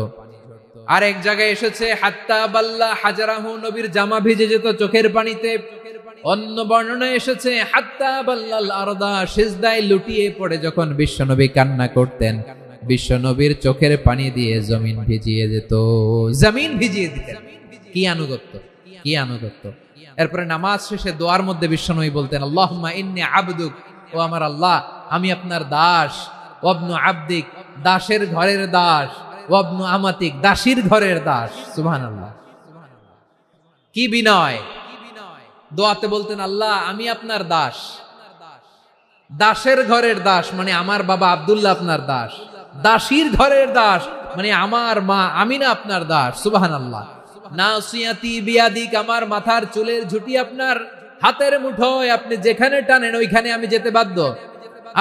আর এক জায়গায় এসেছে হাত্তা বাল্লা হাজারাহু, নবীর জামা ভিজে যেত চোখের পানিতে। অন্য বর্ণনায় এসেছে হাত্তা বাল্লাল আরদা, সিজদায় লুটিয়ে পড়ে যখন বিশ্বনবী কান্না করতেন, বিশ্বনবীর চোখের পানি দিয়ে জমিন ভিজিয়ে যেত, জমিন ভিজিয়ে দিতেন। কি আনুগত্য, কি আনুগত্য! এরপরে নামাজ শেষে দোয়ার মধ্যে বিশ্বনবী বলতেন আল্লাহুম্মা ইন্নী আবদুক, ও আমার আল্লাহ আমি আপনার দাস, ওয়াবনু আবদিক, দাসের ঘরের দাস, ওয়াবনু আমাতিক, দাসীর ঘরের দাস। সুবহানাল্লাহ, কি বিনয়! দোয়াতে বলতেন আল্লাহ আমি আপনার দাস, দাসের ঘরের দাস মানে আমার বাবা আব্দুল্লাহ আপনার দাস, দাসীর ঘরের দাস মানে আমার মা আমিনা আপনার দাস। সুবহানাল্লাহ। নাসিয়াতি বিয়াদিক, আমার মাথার চুলের ঝুঁটি আপনার হাতের মুঠোয়, আপনি যেখানে টানেন ওইখানে আমি যেতে বাধ্য।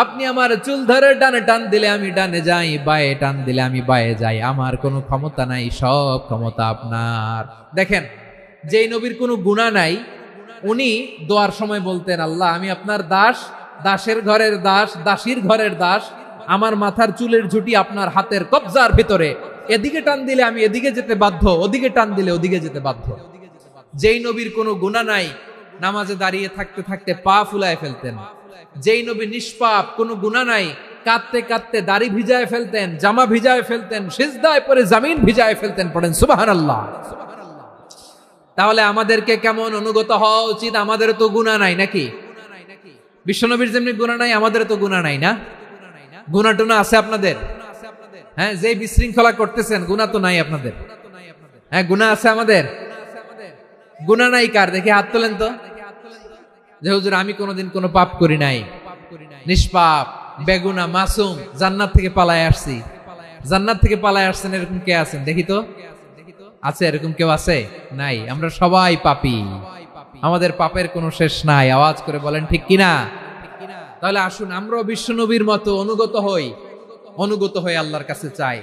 আপনি আমার চুল ধরে ডানে টান দিলে আমি ডানে যাই, বায়ে টান দিলে আমি বায়ে যাই, আমার কোনো ক্ষমতা নাই, সব ক্ষমতা আপনার। দেখেন, যেই নবীর কোনো গুনাহ নাই উনি দোয়ার সময় বলতেন আল্লাহ আমি আপনার দাস, দাসের ঘরের দাস, দাসীর ঘরের দাস, আমার মাথার চুলের ঝুঁটি আপনার হাতের কবজার ভিতরে, এদিকে টান দিলে আমি এদিকে যেতে বাধ্য, ওদিকে টান দিলে ওদিকে যেতে বাধ্য। যেই নবীর কোনো গুনাহ নাই নামাজে দাঁড়িয়ে থাকতে থাকতে পা ফুলায় ফেলতেন। যেই নবী নিষ্পাপ, কোনো গুনাহ নাই, কাঁদতে কাঁদতে দাড়ি ভিজায় ফেলতেন, জামা ভিজায় ফেলতেন, সিজদায় পড়ে জমিন ভিজায় ফেলতেন। পড়েন সুবহানাল্লাহ। তাহলে আমাদেরকে কেমন অনুগত হওয়া উচিত? আমাদের তো গুনাহ নাই নাকি? বিশ্বনবীর যেমনি গুনাহ নাই আমাদের তো গুনাহ নাই না? গুনাহ টুনা আছে আপনাদের? হ্যাঁ, যে বিশৃঙ্খলা করতেছেন গুনাহ তো নাই আপনাদের? হ্যাঁ, গুনাহ আছে আমাদের? গুনাহ নাই কার? দেখি হাত তোলেন তো, যে হুজুর আমি কোনোদিন কোনো পাপ করি নাই, নিষ্পাপ, বেগুনা, মাসুম, জান্নাত থেকে পালায় আসছি। জান্নাত থেকে পালায় আসছেন এরকম কে আছেন দেখি তো? আছে এরকম কেউ? আছে? নাই। আমরা সবাই পাপী, আমাদের পাপের কোনো শেষ নাই। আওয়াজ করে বলেন ঠিক কিনা? তাহলে আসুন আমরাও বিশ্বনবীর মতো অনুগত হই, অনুগত হয়ে আল্লাহর কাছে চাই।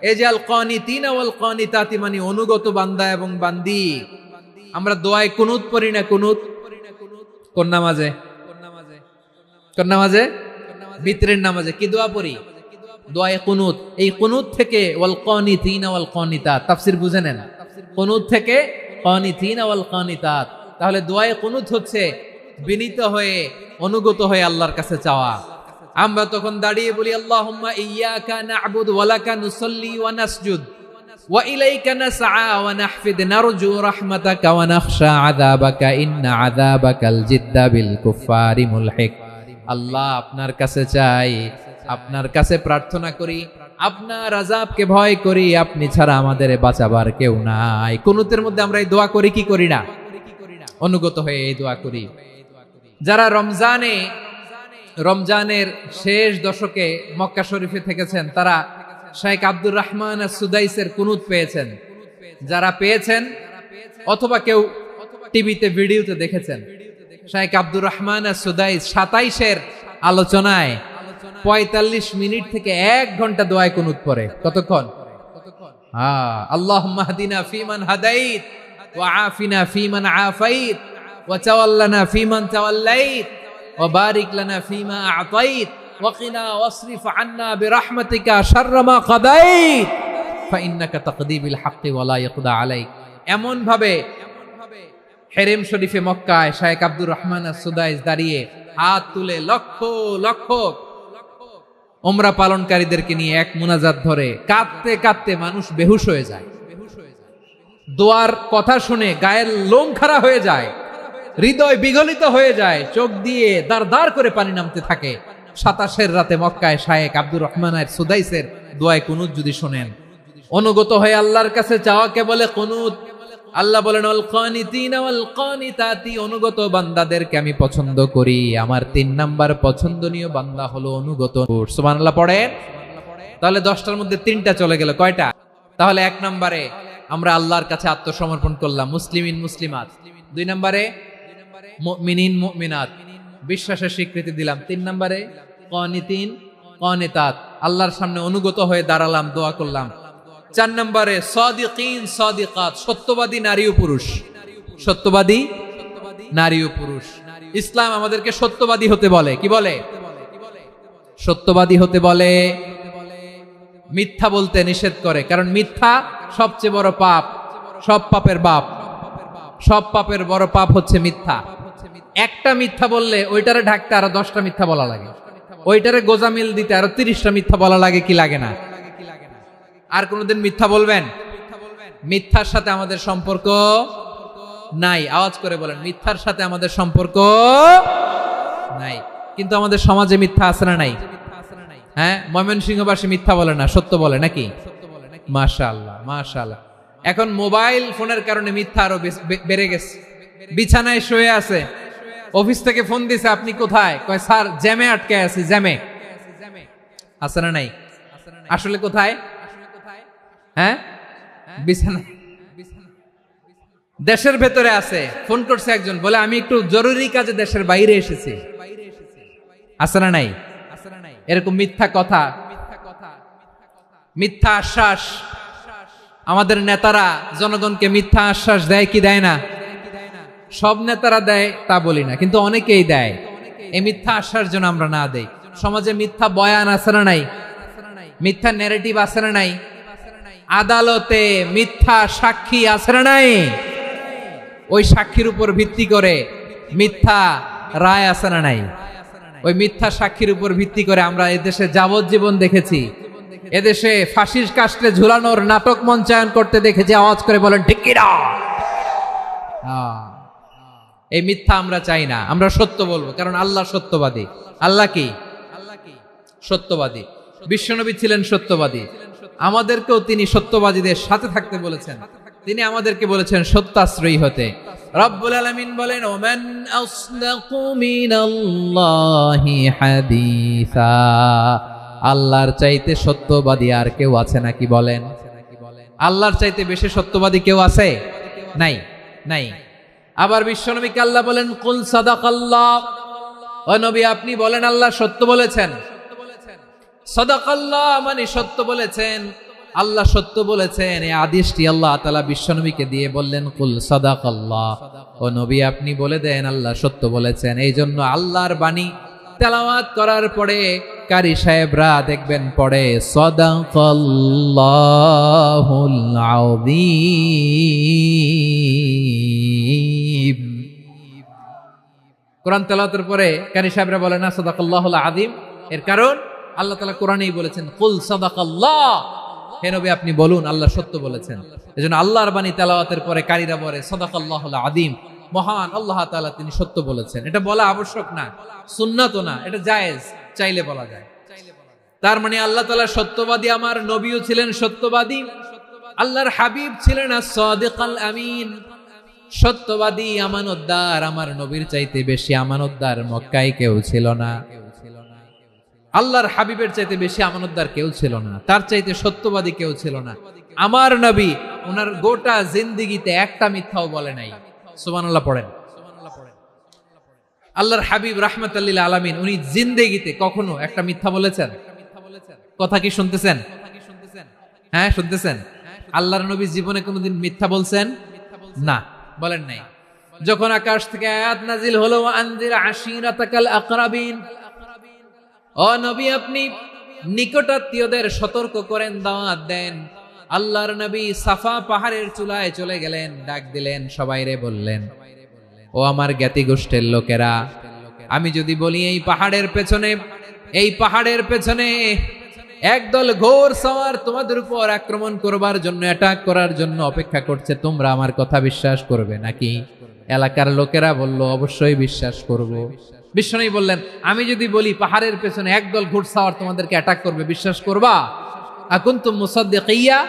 এই যে আল কানিতিনা ওয়াল কানিতাতি, মানে অনুগত বান্দা এবং বান্দি। আমরা দোয়ায় কুনুত পড়ি না? কুনুত কোন নামাজে? কোন নামাজে? ভিতরের নামাজে কি দোয়া পড়ি? দোয়ায়ে কুনুত। এই কুনুত থেকে ওয়াল কানিতিনা ওয়াল কানিতাত, তাফসীর বুঝে নেন। কুনুত থেকে কানিতিনা ওয়াল কানিতাত। তাহলে দোয়ায়ে কুনুত হচ্ছে বিনীত হয়ে অনুগত হয়ে আল্লাহর কাছে চাওয়া। আমরা তখন দাঁড়িয়ে বলি আল্লাহুম্মা ইয়্যাকা না'বুদু ওয়া লাকা নুসাল্লি ওয়া নাসজুদ ওয়া ইলাইকা নাসআ ওয়া নাহফিদ নারজু রাহমাতাকা ওয়া নাখশা আযাবাকা ইন্না আযাবাকাল জিদ্দা বিল কুফফারি মুলহিক। আল্লাহ আপনার কাছে চাই, আপনার কাছে প্রার্থনা করি, আপনার আযাবকে ভয় করি, আপনি ছাড়া আমাদের বাঁচাবার কেউ নাই। কুনুতের মধ্যে আমরা এই দোয়া করি কি করি না? অনুগত হয়ে এই দোয়া করি। যারা রমজানের শেষ দশকে মক্কা শরীফে থেকেছেন তারা শেখ আব্দুর রহমান সুদাইসের কুনুত পেয়েছেন। যারা পেয়েছেন অথবা কেউ টিভিতে ভিডিওতে দেখেছেন, শেখ আব্দুর রহমান সুদাইস 27-এর আলোচনায় 45 মিনিট থেকে 1 ঘন্টা দোয়ায় কুনুত পড়ে। কতক্ষণ? আল্লাহুম্মা হদিনা ফিমান হাদাইত ওয়া আফিনা ফিমান আফাইত ওয়া তাওয়াল্লানা ফিমান তাওয়াল্লাইত ওয়া বারিক লানা ফিমা আ'তাইত ওয়া কিনা ওয়াসরিফ আন্না বিরহমাতিকা শাররা মা কাদাইত ফা ইন্নাকা তাকদি বিল হাক্কি ওয়া লা ইয়াকদা আলাইক। এমন ভাবে হেরেম শরীফে মক্কায় শেখ আব্দুর রহমান সুদাইস দাঁড়িয়ে হাত তুলে লক্ষ লক্ষ উমরা পালনকারীদেরকে নিয়ে এক মুনাজাত ধরে কাঁদতে কাঁদতে মানুষ বেহুশ হয়ে যায়। দোয়ার কথা শুনে গায়ের লোম খাড়া হয়ে যায়, হৃদয় বিগলিত হয়ে যায়, চোখ দিয়ে দাঁড় দাঁড় করে পানি নামতে থাকে। 27 রাতে মক্কায় শায়েখ আব্দুর রহমান সুদাইসের দোয়ায় কুনুত যদি শোনেন, অনুগত হয়ে আল্লাহর কাছে চাওয়াকে বলে কুনুত। আল্লাহ বলেন আল কানিতিনা ওয়াল কানিতাতি, অনুগত বান্দাদেরকে আমি পছন্দ করি। আমার 3 নাম্বার পছন্দনীয় বান্দা হলো অনুগত। সুবহানাল্লাহ পড়েন। তাহলে 10টার মধ্যে 3টা চলে গেল, কয়টা? তাহলে 1 নম্বরে আমরা আল্লাহর কাছে আত্মসমর্পণ করলাম, মুসলিমিন মুসলিমাত। 2 নম্বরে মুমিনিন মুমিনাত, বিশ্বাসের স্বীকৃতি দিলাম। 3 নম্বরে কানিতিন কানিতাত, আল্লাহর সামনে অনুগত হয়ে দাঁড়ালাম, দোয়া করলাম। 4 নম্বরে সাদিকিন সাদিকাত, সত্যবাদী নারী ও পুরুষ। সত্যবাদী নারী ও পুরুষ। ইসলাম আমাদেরকে সত্যবাদী হতে বলে। কি বলে? সত্যবাদী হতে বলে, মিথ্যা বলতে নিষেধ করে। কারণ মিথ্যা সবচেয়ে বড় পাপ, সব পাপের বাপ। সব পাপের বড় পাপ হচ্ছে মিথ্যা। একটা মিথ্যা বললে ওইটারে ঢাকতে আরো 10টা মিথ্যা বলা লাগে, ওইটারে গোজামিল দিতে আরো 30টা মিথ্যা বলা লাগে। কি লাগে না? আর কোনদিন মিথ্যা বলবেন? মিথ্যার সাথে আমাদের সম্পর্ক নাই। আওয়াজ করে বলেন, মিথ্যার সাথে আমাদের সম্পর্ক নাই। কিন্তু আমাদের সমাজে মিথ্যা আছে না নাই? হ্যাঁ, ময়মনসিংহবাসী মিথ্যা বলে না, সত্য বলে নাকি? মাশাআল্লাহ মাশাআল্লাহ। এখন মোবাইল ফোনের কারণে মিথ্যা আরো বেড়ে গেছে। বিছানায় শুয়ে আছে, অফিস থেকে ফোন দিছে, আপনি কোথায়? কয় স্যার জ্যামে আটকে আছি। জ্যামে আছে না নাই? আসলে কোথায়? হ্যাঁ, বিছানা। দেশের ভেতরে আছে। ফোন করছে একজন, বলে আমি একটু জরুরি কাজে দেশের বাইরে এসেছি। আছে না নাই? এরকম মিথ্যা কথা, মিথ্যা আশ্বাস। আমাদের নেতারা জনগণকে মিথ্যা আশ্বাস দেয় কি দেয় না? সব নেতারা দেয় তা বলি না, কিন্তু অনেকেই দেয়। এই মিথ্যা আশ্বাস যেন আমরা না দেই। সমাজে মিথ্যা বয়ান আছে না নাই? মিথ্যা ন্যারেটিভ আছে না নাই? আদালতে মিথ্যা সাক্ষী আছে না নাই? ওই সাক্ষীর উপর ভিত্তি করে মিথ্যা রায় আছে না নাই? ওই মিথ্যা সাক্ষীর উপর ভিত্তি করে আমরা এদেশে যাবজ্জীবন দেখেছি, এদেশে ফাঁসির কাস্টে ঝুলানোর নাটক মঞ্চায়ন করতে দেখেছি। আওয়াজ করে বলেন ঠিক কি না? এই মিথ্যা আমরা চাই না, আমরা সত্য বলবো, কারণ আল্লাহ সত্যবাদী। আল্লাহ কি? সত্যবাদী। বিশ্বনবী ছিলেন সত্যবাদী, আমাদেরকেও তিনি সত্যবাদীদের সাথে থাকতে বলেছেন। তিনি আমাদেরকে বলেছেন সত্যাশ্রয়ী হতে। রব্বুল আলামিন বলেন ওমান আসদাকু মিনাল্লাহি হাদিসা, আল্লাহর চাইতে সত্যবাদী আর কেউ আছে নাকি বলেন? আল্লাহর চাইতে বেশি সত্যবাদী কেউ আছে? নাই, নাই। আবার বিশ্বনবীকে আল্লাহ বলেন কুল সাদাকাল্লাহ, ও নবী আপনি বলেন আল্লাহ সত্য বলেছেন। সাদাকাল্লাহ মানে সত্য বলেছেন, আল্লাহ সত্য বলেছেন। এই আদেশটি আল্লাহ তাআলা বিশ্বনবীকে দিয়ে বললেন কুল সাদাকাল্লাহ, ও নবী আপনি বলে দেন আল্লাহ সত্য বলেছেন। এই জন্য আল্লাহর বাণী তেলাওয়াত করার পরে কারি সাহেবরা দেখবেন পড়ে সাদাকাল্লাহুল আযীম। কোরআন তেলাওয়াতের পরে কারি সাহেবরা বলে না সাদাকাল্লাহুল আযীম, এর কারণ আল্লাহ তাআলা কোরআনেই বলেছেন কুল সাদাকাল্লাহ, হে নবী আপনি বলুন আল্লাহ সত্য বলেছেন। এজন্য আল্লাহর বাণী তেলাওয়াতের পরে কারীরা বলে সাদাকাল্লাহুল আযীম, মহান আল্লাহ তাআলা তিনি সত্য বলেছেন। এটা বলা আবশ্যক না, সুন্নাতও না, এটা জায়েজ, চাইলে বলা যায়। তার মানে আল্লাহ তাআলা সত্যবাদী, আমার নবীও ছিলেন সত্যবাদী, আল্লাহর হাবিব ছিলেন as-সাদিকাল আমিন, সত্যবাদী আমানতদার। আমার নবীর চাইতে বেশি আমানতদার মক্কায় কেউ ছিল না, আল্লাহর হাবিবের চাইতে বেশি আমানতদার কেউ ছিল না, তার চাইতে সত্যবাদী কেউ ছিল না। আমার নবী ওনার গোটা জিন্দেগিতে একটা মিথ্যাও বলে নাই। সুবহানাল্লাহ পড়েন। আল্লাহর হাবিব রাহমাতাল লিল আলামিন উনি জিন্দেগিতে কখনো একটা মিথ্যা বলেছেন? কথা কি শুনতেছেন? হ্যাঁ শুনতেছেন? আল্লাহর নবী জীবনে কোনোদিন মিথ্যা বলছেন? না, বলেন নাই। যখন আকাশ থেকে আয়াত নাজিল হলো আনজির আশিরাতাকাল আকরাবিন, ও নবী আপনি নিকটাত্মীয়দের সতর্ক করেন, দাওয়াত দেন। আল্লাহর নবী সাফা পাহাড়ের চূড়ায় চলে গেলেন, ডাক দিলেন, সবাইরে বললেন ও আমার জ্ঞাতি গোষ্ঠীর লোকেরা, আমি যদি বলি এই পাহাড়ের পেছনে একদল ঘোর সওয়ার তোমাদের উপর আক্রমণ করবার জন্য, অ্যাটাক করার জন্য অপেক্ষা করছে, তোমরা আমার কথা বিশ্বাস করবে নাকি? এলাকার লোকেরা বলল, অবশ্যই বিশ্বাস করব। বিশ্বনবী বললেন, আমি যদি বলি পাহাড়ের পেছনে একদল ঘোড়সাওয়ার তোমাদেরকে অ্যাটাক করবে, বিশ্বাস করবা? আকুনতুম মুসাদ্দিকিয়া?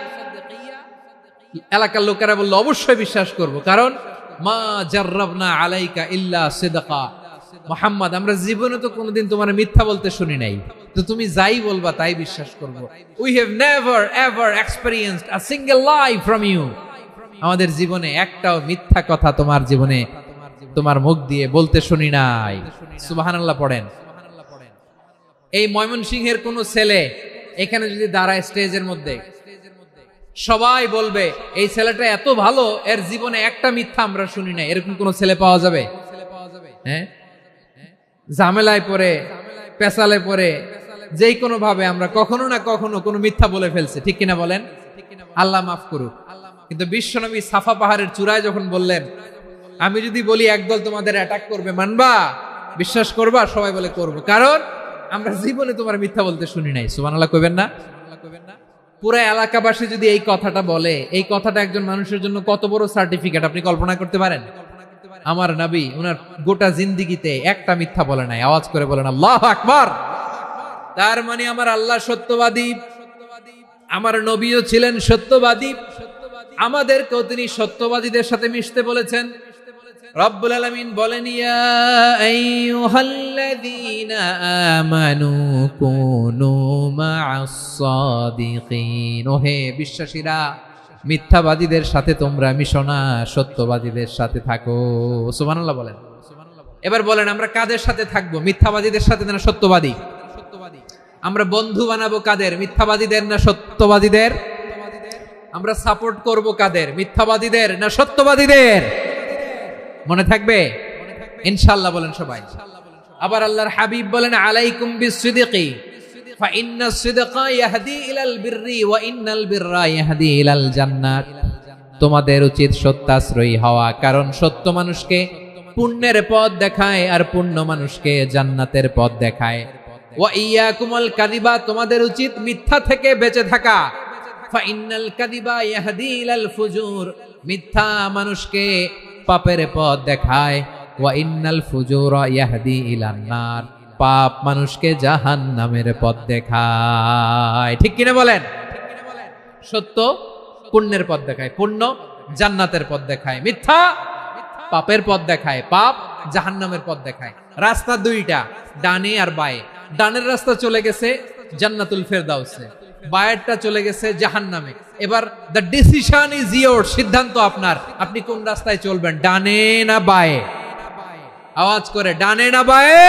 এলাকার লোকেরা বলল, অবশ্যই বিশ্বাস করব, কারণ মা জাররাবনা আলাইকা ইল্লা সিদকা। মুহাম্মদ, আমরা জীবনে তো কোনোদিন তোমার মিথ্যা বলতে শুনি নাই, তো তুমি যাই বলবা তাই বিশ্বাস করব। We have never ever experienced a single lie from you. আমাদের জীবনে একটাও মিথ্যা কথা তোমার জীবনে, তোমার মুখ দিয়ে বলতে শুনি নাই। সুবহানাল্লাহ পড়েন। এই ময়মনসিংহের কোন ছেলে এখানে যদি দাঁড়ায় স্টেজের মধ্যে, সবাই বলবে এই ছেলেটা এত ভালো, এর জীবনে একটা মিথ্যা আমরা শুনি নাই। এরকম কোন ছেলে পাওয়া যাবে? হ্যাঁ, ঝামেলায় পড়ে, পেশালে পড়ে, যেই কোনো ভাবে আমরা কখনো না কখনো কোনো মিথ্যা বলে ফেলছি, ঠিক কিনা বলেন? আল্লাহ মাফ করুক। কিন্তু বিশ্বনবী সাফা পাহাড়ের চূড়ায় যখন বললেন, আমি যদি বলি একদল তোমাদের অ্যাটাক করবে, মানবা? বিশ্বাস করবা? সবাই বলে করব, কারণ আমরা জীবনে তোমার মিথ্যা বলতে শুনি নাই। সুবহানাল্লাহ কইবেন না? পুরো এলাকাবাসী যদি এই কথাটা বলে, এই কথাটা একজন মানুষের জন্য কত বড় সার্টিফিকেট আপনি কল্পনা করতে পারেন? আমার নবী উনার গোটা জিন্দেগিতে একটা মিথ্যা বলে নাই। আওয়াজ করে বলেন আল্লাহু আকবার। তার মানে আমার আল্লাহ সত্যবাদী, আমার নবীও ছিলেন সত্যবাদী, আমাদেরকেও তিনি সত্যবাদীদের সাথে মিশতে বলেছেন। রব্বুল আলামিন বলেন, ইয়া আইয়ুহাল্লাযীনা আমানু কুনু মা'আস সাদিকিন। ওহে বিশ্বাসীরা, মিথ্যাবাদীদের সাথে তোমরা মিশো না, সত্যবাদীদের সাথে থাকো। সুবহানাল্লাহ বলেন। এবার বলেন, আমরা কাদের সাথে থাকবো? মিথ্যাবাদীদের সাথে না সত্যবাদী? আমরা বন্ধু বানাবো কাদের? মিথ্যাবাদীদের না সত্যবাদীদের? আমরা সাপোর্ট করব কাদের? মিথ্যাবাদীদের না সত্যবাদীদের? মনে থাকবে ইনশাআল্লাহ বলেন সবাই। আবার আল্লাহর হাবিব বলেন, আলাইকুম বিসসিদকি ফা ইন্নাস সিদকা ইয়াহদি ইলাল বিররি ওয়া ইন্নাল বিররা ইয়াহদি ইলাল জান্নাত। তোমাদের উচিত সত্যাশ্রয়ী হওয়া, কারণ সত্য মানুষকে পুণ্যের পথ দেখায় আর পুণ্য মানুষকে জান্নাতের পথ দেখায়। ওয়া ইয়াকুমুল কাযিবা, তোমাদের উচিত মিথ্যা থেকে বেঁচে থাকা। ফা ইন্নাল কাযিবা ইয়াহদি ইলাল ফুজুর, মিথ্যা মানুষকে পাপের পথ দেখায়। ওয়া ইন্নাল ফুজুরা ইয়াহদি ইলান নার, পাপ মানুষকে জাহান্নামের পথ দেখায়। ঠিক কিনা বলেন? সত্য পুণ্যের পথ দেখায়, পুণ্য জান্নাতের পথ দেখায়, মিথ্যা পাপের পথ দেখায়, পাপ জাহান্নামের পথ দেখায়। রাস্তা দুইটা, ডানে আর বায়ে। ডানের রাস্তা চলে গেছে জান্নাতুল ফেরদাউসে, বায়েরটা চলে গেছে জাহান্নামে। এবার দ্য ডিসিশন ইজ ইয়োর, সিদ্ধান্ত আপনার, আপনি কোন রাস্তায় চলবেন, ডানে না বায়ে? আওয়াজ করে, ডানে না বায়ে?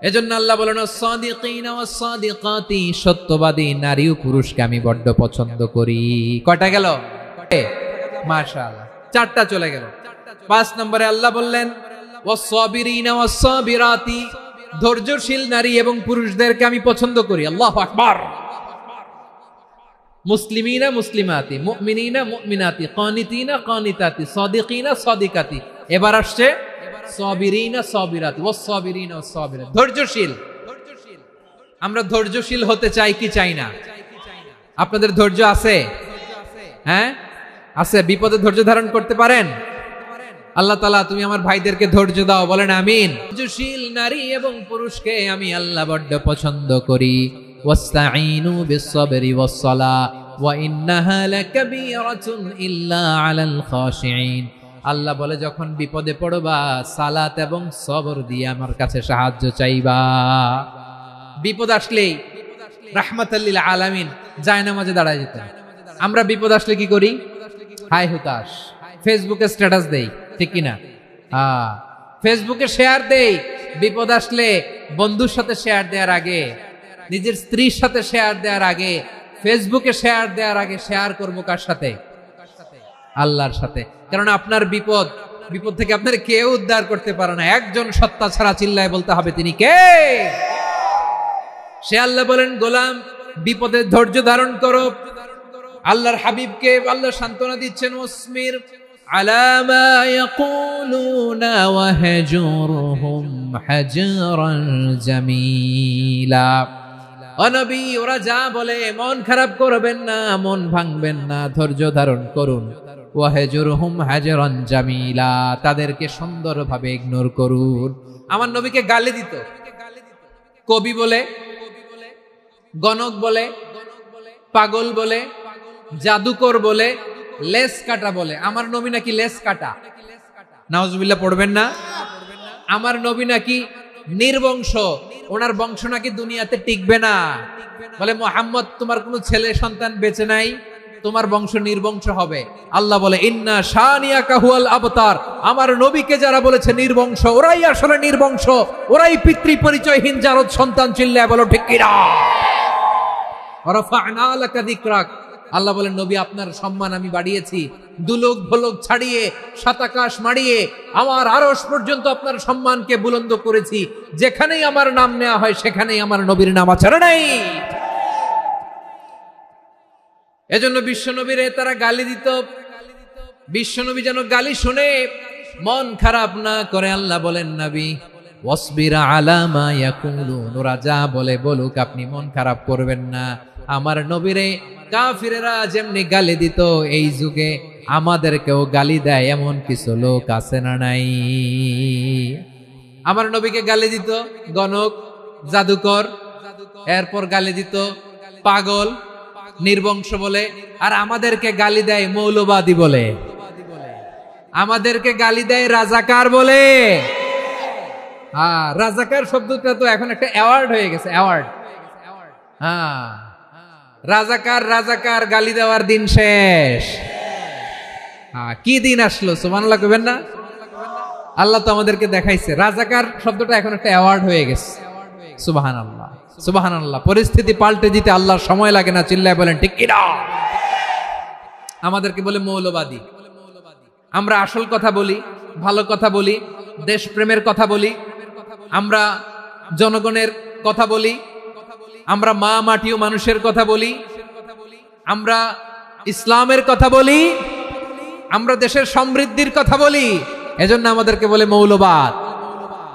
এজন্য আল্লাহ বলেন, সাদিকিনা ওয়াস সাদিকাতি, সত্যবাদী নারী ও পুরুষকে আমি বড্ড পছন্দ করি। কয়টা গেল? মাশাআল্লাহ, চারটা চলে গেল। 5 নম্বরে আল্লাহ বললেন, ওয়াস সাবিরিনা ওয়াস সাবিরাতি, ধৈর্যশীল নারী এবং পুরুষদেরকে আমি পছন্দ করি। আল্লাহু আকবার। মুসলিমিনা মুসলিমাতি, মুমিনিনা মুমিনাতি, কানিতিনা কানিতাতি, সাদিকিনা সাদিকাতি। এবার আসছে সাবিরিনা সাবিরাতি, ওয়াস সাবিরিনা ওয়াস সাবিরাত, ধৈর্যশীল। আমরা ধৈর্যশীল হতে চাই কি চাই না? আপনাদের ধৈর্য আছে? হ্যাঁ আছে? বিপদে ধৈর্য ধারণ করতে পারেন? আল্লাহ তাআলা তুমি আমার ভাইদেরকে ধৈর্য দাও, বলেন আমিন। ধৈর্যশীল নারী এবং পুরুষকে আমি আল্লাহ বড্ড পছন্দ করি। ওয়াস্তাঈনু বিস-সাবরি ওয়াস-সালাহ ওয়া ইন্নাহা লাকাবীরাতুন ইল্লা আলাল খাশিঈন। আল্লাহ বলে, যখন বিপদে পড়বা সালাত এবং সবর দিয়ে আমার কাছে সাহায্য চাইবা। বিপদ আসলেই রাহমাতাল লিল আলামিন জায়নামাজে দাঁড়ায় যেতেন। আমরা বিপদ আসলে কি করি? হাই হুতাশ, ফেসবুকে স্ট্যাটাস দেই, ঠিক কিনা? ফেসবুকে শেয়ার দেই। বিপদ আসলে বন্ধুর সাথে শেয়ার দেওয়ার আগে, নিজের স্ত্রীর সাথে শেয়ার দেওয়ার আগে, ফেসবুকে শেয়ার দেওয়ার আগে শেয়ার করবো কার সাথে? আল্লাহর সাথে। কারণ আপনার বিপদ থেকে আপনার কেউ উদ্ধার করতে পারে না, একজন সত্তা ছাড়া। চিল্লায় বলতে হবে, তিনি কে? সে আল্লাহ বলেন, গোলাম বিপদে ধৈর্য ধারণ করো। আল্লাহর হাবিবকে আল্লাহ সান্ত্বনা দিচ্ছেন, ওয়াসমির على ما يقولون وهجرهم حجرا جميلا ও নবী ওরা যা বলে মন খারাপ করবেন না, মন ভাঙবেন না, ধৈর্য ধারণ করুন। ওয়াহজুরহুম হাজরান জামিলা, তাদেরকে সুন্দরভাবে ইগনোর করুন। আমার নবীকে গালি দিত কবি বলে, গণক বলে, পাগল বলে, জাদুকর বলে, লেস কাটা বলে। আমার নবী নাকি লেস কাটা, নাউজুবিল্লাহ পড়বেন না। আমার নবী নাকি নির্বংশ, ওনার বংশ নাকি দুনিয়াতে টিকবে না। বলে মুহাম্মদ তোমার কোনো ছেলে সন্তান বেঁচে নাই, তোমার বংশ নির্বংশ হবে। আল্লাহ বলে ইন্না শানিয়াকা হুয়াল আবতার, আমার নবীকে যারা বলেছে নির্বংশ, ওরাই আসলে নির্বংশ, ওরাই পিতৃ পরিচয়হীন জারদ সন্তান। চিল্লায় বলো ঠিক কিনা। রাফা'না লাকা যিকরাক, আল্লাহ বলেন নবী আপনার সম্মান আমি বাড়িয়েছি, দুলোক ভোলক ছাড়িয়ে সাতাকাশ মারিয়ে আমার আরশ পর্যন্ত আপনার সম্মানকে বুলন্দ করেছি। যেখানেই আমার নাম নেওয়া হয় সেখানেই আমার নবীর নাম আছে নাই। এজন্য বিশ্বনবীরে তারা গালি দিত। বিশ্বনবী যেন গালি শুনে মন খারাপ না করে আল্লাহ বলেন নবী ওয়াসবির আলা মা ইয়াকুলুন, ওরা যা বলে বলুক, আপনি মন খারাপ করবেন না। আমার নবীরে কাফিরেরা যেমনি গালি দিত, এই যুগে আমাদেরকেও গালি দেয় এমন কিছু লোক আছে না নাই? আমার নবীকে গালি দিত গণক, জাদুকর, এরপর গালি দিত পাগল, নির্বংশ বলে। আর আমাদেরকে গালি দেয় মৌলবাদী বলে, আমাদেরকে গালি দেয় রাজাকার বলে। হ্যাঁ, রাজাকার শব্দটা তো এখন একটা অ্যাওয়ার্ড হয়ে গেছে, অ্যাওয়ার্ড। হ্যাঁ, রাজাকার রাজাকার গালি দেওয়ার দিন শেষ। হ্যাঁ, কি দিন আসলো সুবহানাল্লাহ কইবেন না? আল্লাহ তো আমাদেরকে দেখাইছে রাজাকার শব্দটা এখন একটা অ্যাওয়ার্ড হয়ে গেছে। সুবহানাল্লাহ, সুবহানাল্লাহ। পরিস্থিতি পাল্টে দিতে আল্লাহর সময় লাগে না। চিল্লায় বলেন ঠিক কি না? আমাদেরকে বলে মৌলবাদী। আমরা আসল কথা বলি, ভালো কথা বলি, দেশপ্রেমের কথা বলি, আমরা জনগণের কথা বলি, আমরা মা মাটি ও মানুষের কথা বলি, আমরা ইসলামের কথা বলি, আমরা দেশের সমৃদ্ধির কথা বলি। এজন্য আমাদেরকে বলে মৌলবাদ।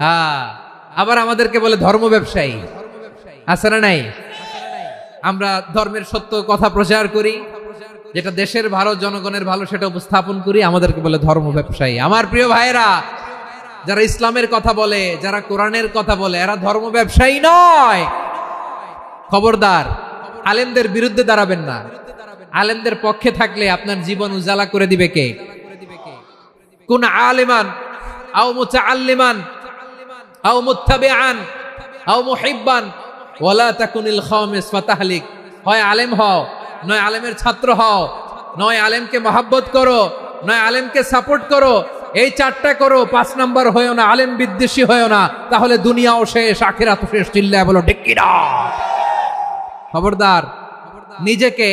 হ্যাঁ, আবার আমাদেরকে বলে ধর্ম ব্যবসায়ী। আছে না নাই? আমরা ধর্মের সত্য কথা প্রচার করি, যেটা দেশের ভালো, জনগণের ভালো, সেটা উপস্থাপন করি। আমাদেরকে বলে ধর্ম ব্যবসায়ী। আমার প্রিয় ভাইরা, যারা ইসলামের কথা বলে, যারা কোরআনের কথা বলে, এরা ধর্ম ব্যবসায়ী নয়। খবরদার, আলেমদের বিরুদ্ধে দাঁড়াবেন না। আলেমদের পক্ষে থাকলে আপনার জীবন উজালা করে দিবে কে? কোন আলেমান আও মুতাআল্লিমান আও মুত্তাবিআন আও মুহিব্বান ওয়ালা তাকুনিল খামিস ফাতাহলিক। হয় আলেম হও, নয় আলেমের ছাত্র হও, নয় আলেমকে মহব্বত করো, নয় আলেমকে সাপোর্ট করো। এই চারটা করো, 5 নাম্বার হয়েও না, আলেম বিদ্বেষী হয়েও না, তাহলে দুনিয়াও শেষ, আখিরাত শেষ। চিল্লায় বলো ঠিক কি না? খবরদার, নিজেকে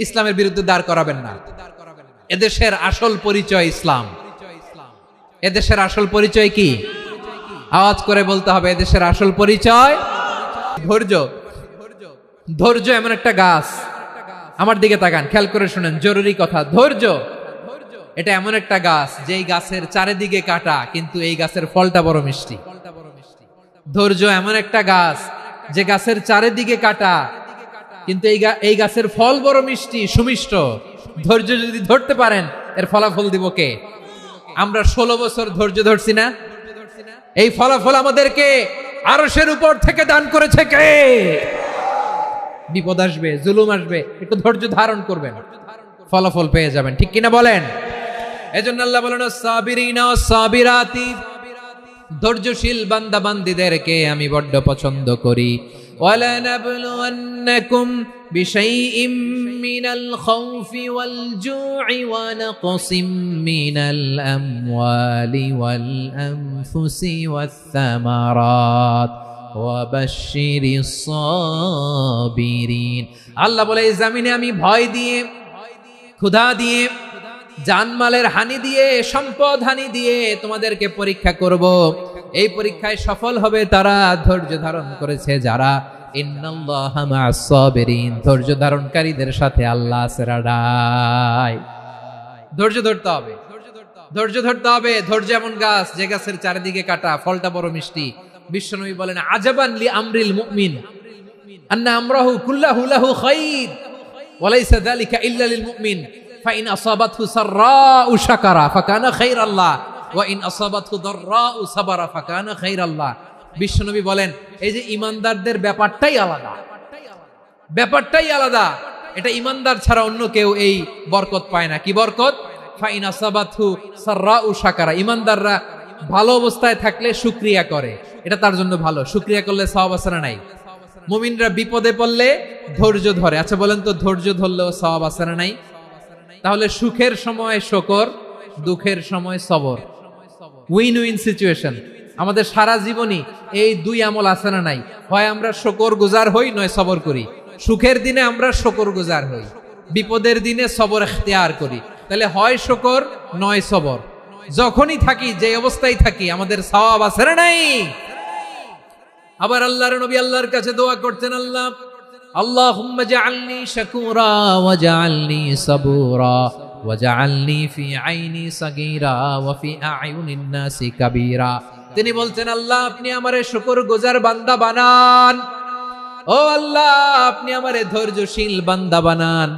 ইসলামের বিরুদ্ধে দাঁড় করাবেন না। এদেশের আসল পরিচয় ইসলাম। এদেশের আসল পরিচয় কি? আওয়াজ করে বলতে হবে, এদেশের আসল পরিচয় ধৈর্য। ধৈর্য এমন একটা গাছ, আমার দিকে তাকান, খেয়াল করে শুনেন, জরুরি কথা। ধৈর্য এটা এমন একটা গাছ, যেই গাছের চারিদিকে কাটা, কিন্তু এই গাছের ফলটা বড় মিষ্টি। ধৈর্য এমন একটা গাছ, যে গাছের চারিদিকে কাটা, কিন্তু এই গাছের ফল বড় মিষ্টি, সুমিষ্ট। ধৈর্য যদি ধরতে পারেন, এর ফলাফল দিব কে? আমরা 16 বছর ধৈর্য ধরছি না? এই ফলাফল আমাদেরকে আরশের উপর থেকে দান করেছে কে? বিপদ আসবে, জুলুম আসবে, একটু ধৈর্য ধারণ করবেন, ফলাফল পেয়ে যাবেন। ঠিক কিনা বলেন? এজন্য আল্লাহ বলেন সাবিরিনা সাবিরাতি, ধৈর্যশীল বান্দা বান্দীদেরকে আমি বড্ড পছন্দ করি। وَلَنَبْلُوَنَّكُمْ بِشَيْءٍ مِّنَ الْخَوْفِ وَالْجُوعِ وَنَقْصٍ مِّنَ الْأَمْوَالِ وَالْأَنفُسِ وَالثَّمَرَاتِ وَبَشِّرِ الصَّابِرِينَ। আল্লাহ বলে এই জমিনে আমি ভয় দিয়ে, ক্ষুধা দিয়ে, জানমালের হানি দিয়ে, সম্পদ হানি দিয়ে তোমাদেরকে পরীক্ষা করব। এই পরীক্ষায় সফল হবে তারা, ধৈর্য ধারণ করেছে যারা। ইন্নাল্লাহা মা'আস সাবিরিন, ধৈর্য ধারণকারীদের সাথে আল্লাহ আছে। ধৈর্য ধরতে হবে। ধৈর্য ধরতে হবে। ধৈর্য এমন গাছ যে গাছের চারিদিকে কাটা, ফলটা বড় মিষ্টি। বিশ্বনবী বলেন আজাবান লি আমরিল মুমিন আন্না আমরাহু কুল্লাহু লাহু খাইর ওয়া লাইসা যালিকা ইল্লা লিল মুমিন ফাইন আসাবাতহু সাররাউ শাকারা ফাকানা খাইরাল্লাহ ওয়া ইন আসাবাতহু দাররাউ সাবারা ফাকানা খাইরাল্লাহ। বিশ্বনবী বলেন এই যে ঈমানদারদের ব্যাপারটাই আলাদা, ব্যাপারটাই আলাদা। এটা ঈমানদার ছাড়া অন্য কেউ এই বরকত পায় না। কি বরকত? ফাইন আসাবাতহু সাররাউ শাকারা। ঈমানদাররা ভালো অবস্থায় থাকলে শুকরিয়া করে, এটা তার জন্য ভালো। শুকরিয়া করলে সওয়াব আছে না নাই? মুমিনরা বিপদে পড়লে ধৈর্য ধরে। আচ্ছা বলেন তো, ধৈর্য ধরলেও সওয়াব আছে না নাই? তাহলে সুখের সময় শুকর, দুঃখের সময় সবর, উইন উইন সিচুয়েশন। আমাদের সারা জীবনই এই দুই আমল আছে না নাই? হয় আমরা শুকর গুজার হই, নয় সবর করি। সুখের দিনে আমরা শুকর গুজার হই, বিপদের দিনে সবর ইখতিয়ার করি। তাহলে হয় শুকর নয় সবর। যখনই থাকি, যে অবস্থায় থাকি, আমাদের সওয়াব আছে না নাই? আবার আল্লাহর নবী আল্লাহর কাছে দোয়া করতেন, আল্লাহ আল্লাহুম্মা জাআলনি শাকুরা ওয়া জাআলনি সাবুরা ওয়া জাআলনি ফি আইনি সাগীরা ওয়া ফি আ'য়ুনিন নাসি কাবীরা। তিনি বলতেন আল্লাহ আপনি আমারে শুকরগুজার বান্দা বানান, ও আল্লাহ আপনি আমারে ধৈর্যশীল বান্দা বানান,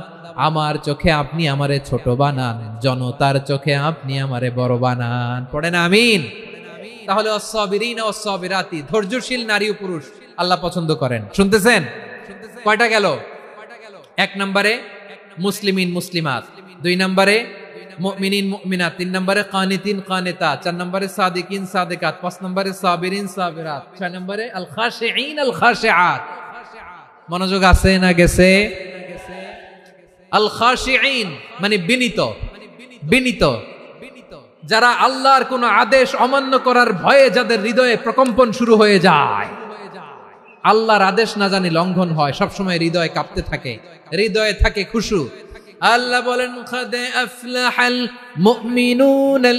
আমার চোখে আপনি আমারে ছোট বানান, জনতার চোখে আপনি আমারে বড় বানান। পড়েন আমিন। তাহলে অস-সাবিরিন ওয়াস-সাবিরাতি, ধৈর্যশীল নারী ও পুরুষ আল্লাহ পছন্দ করেন। শুনতেছেন? কয়টা গেল? এক নম্বরে মুসলিমিন মুসলিমাত, দুই নম্বরে মুমিনিন মুমিনাত, তিন নম্বরে কানিতিন কানিতাত, চার নম্বরে সাদিকিন সাদিকাত, পাঁচ নম্বরে সাবিরিন সাবিরাত, ছয় নম্বরে আল খাশিঈন আল খাশিআত। মনোযোগ আছে না গেছে? আল খাশিঈন মানে বিনীত, বিনীত, যারা আল্লাহর কোন আদেশ অমান্য করার ভয়ে যাদের হৃদয়ে প্রকম্পন শুরু হয়ে যায়, আল্লাহর আদেশ না জানি লঙ্ঘন হয়, সবসময় হৃদয় কাঁপতে থাকে, হৃদয়ে থাকে খুশু। আল্লাহ বলেন কাদ আফলাহাল মুমিনুনাল্লাযীনা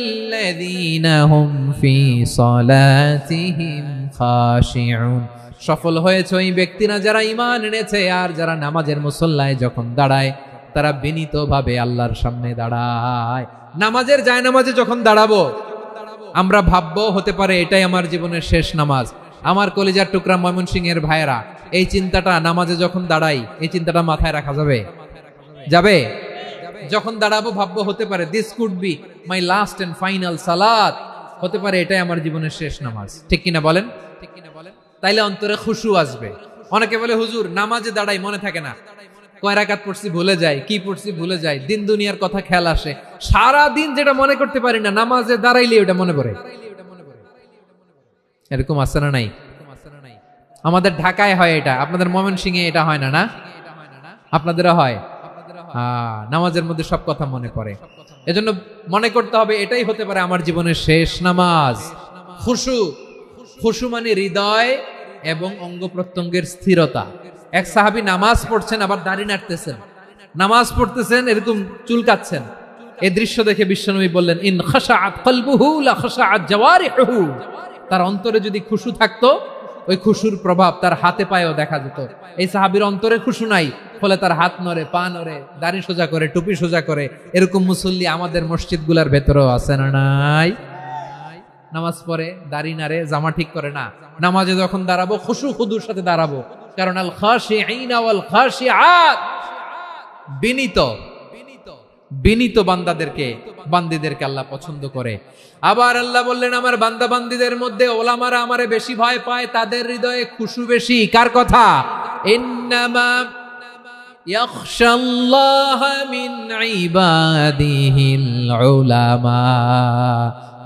হুম ফি সালাতিহিম খাশিউন। সফল হয়েছে ওই ব্যক্তিরা যারা ঈমান এনেছে আর যারা নামাজের মুসল্লায় যখন দাঁড়ায় তারা বিনীতভাবে আল্লাহর সামনে দাঁড়ায়। নামাজের জায়নামাজে যখন দাঁড়াবো আমরা ভাববো হতে পারে এটাই আমার জীবনের শেষ নামাজ। আমার কলিজার টুকরা ময়মনসিংহের ভাইয়েরা, এই চিন্তাটা নামাজে যখন দাঁড়াই, এই চিন্তাটা মাথায় রাখা যাবে? যাবে? যখন দাঁড়াবো ভাববো হতে পারে this could be my last and final সালাত, হতে পারে এটাই আমার জীবনের শেষ নামাজ। ঠিক কিনা বলেন? তাইলে অন্তরে খুশু আসবে। অনেকে বলে হুজুর নামাজে দাঁড়াই মনে থাকে না, কয় রাকাত পড়ছি ভুলে যাই, কি পড়ছি ভুলে যাই, দিন দুনিয়ার কথা খেয়াল আসে, সারা দিন যেটা মনে করতে পারি না নামাজে দাঁড়াইলে ওটা মনে পড়ে। এরকম আছে না নাই? আমাদের ঢাকায় হয় এটা, আপনাদের ময়মনসিংহে এটা হয় না? না আপনাদেরও হয়? নামাজের মধ্যে সব কথা মনে পড়ে। এজন্য মনে করতে হবে এটাই হতে পারে আমার জীবনের শেষ নামাজ। খুশু, খুশু মানে হৃদয় এবং অঙ্গ প্রত্যঙ্গের স্থিরতা। এক সাহাবী নামাজ পড়ছেন আবার দাড়ি নাড়তেছেন, নামাজ পড়তেছেন এরকম চুলকাচ্ছেন। এই দৃশ্য দেখে বিশ্বনবী বললেন ইন খাশাআত কলবুহু লা খাশাআত জাওয়ারিহুহু। তার অন্তরে যদি খুশু থাকতো ওই খুশুর প্রভাব তার হাতে পায়েও দেখা যেত। এই সাহাবীর অন্তরে খুশু নাই, ফলে তার হাত নড়ে, পা নড়ে, দাড়ি সোজা করে, টুপি সোজা করে। এরকম মুসল্লি আমাদের মসজিদগুলোর ভেতরেও আছে না নাই? নামাজ পড়ে, দাড়ি নাড়ে, জামা ঠিক করে না। নামাজে যখন দাঁড়াবো খুশু খুদুর সাথে দাঁড়াবো, কারণ আল খাশিঈনা ওয়াল খাশিআত, বিনীত, বিনীত বান্দাদেরকে, বান্দীদেরকে আল্লাহ পছন্দ করে। আবার আল্লাহ বললেন আমার বান্দা বান্দীদের মধ্যে ওলামারা আমারে বেশি ভয় পায়, তাদের হৃদয়ে খুশু বেশি। কার কথা? ইন্নামা ইয়াখশাল্লাহা মিন ইবাদিহিল উলামা।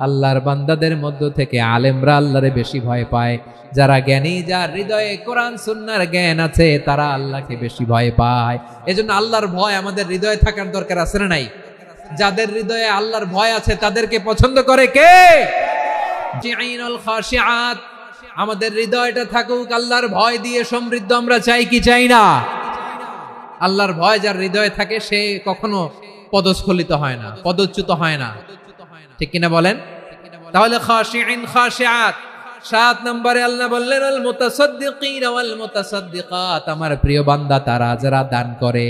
আল্লাহর বান্দাদের মধ্য থেকে আলেমরা আল্লাহরে বেশি ভয় পায়। যারা জ্ঞানী, যার হৃদয়ে কোরআন সুন্নাহর জ্ঞান আছে, তারা আল্লাহকে বেশি ভয় পায়। এজন্য আল্লাহর ভয় আমাদের হৃদয়ে থাকার দরকার আছে না নাই? যাদের হৃদয়ে আল্লাহর ভয় আছে তাদেরকে পছন্দ করে কে? জিঈনুল খাশিআত। আমাদের হৃদয়টা থাকুক আল্লাহর ভয় দিয়ে সমৃদ্ধ। আমরা চাই কি চাই না? আল্লাহর ভয় যার হৃদয়ে থাকে সে কখনো পদস্খলিত হয় না, পদচ্যুত হয় না। ঠিক কিনা বলেন? তাহলে খাশিঈন খাশিআত। 7 নম্বরে আল্লাহ বললেন আল মুতাসাদ্দিকিন ওয়াল মুতাসাদ্দিকাত। আমার প্রিয় বান্দা তারা যারা দান করে,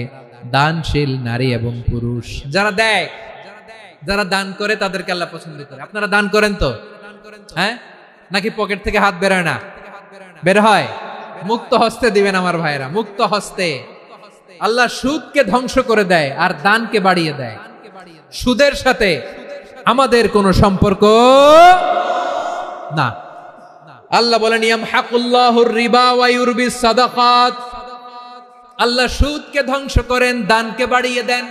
দানশীল নারী এবং পুরুষ যারা দেয়। যারা দান করে তাদেরকে আল্লাহ পছন্দ করে। আপনারা দান করেন তো? হ্যাঁ, নাকি পকেট থেকে হাত বের হয় না? বের হয়। মুক্ত হস্তে দিবেন আমার ভাইরা, মুক্ত হস্তে। আল্লাহ সুদকে ধ্বংস করে দেয় আর দানকে বাড়িয়ে দেয়। সুদের সাথে আমাদের কোনো সম্পর্ক না। আল্লাহ বলেন ইয়ামহাকুল্লাহুর রিবা ওয়া ইউরবিস সাদাকাত। আল্লাহ সুদকে ধ্বংস করেন, দানকে বাড়িয়ে দেন।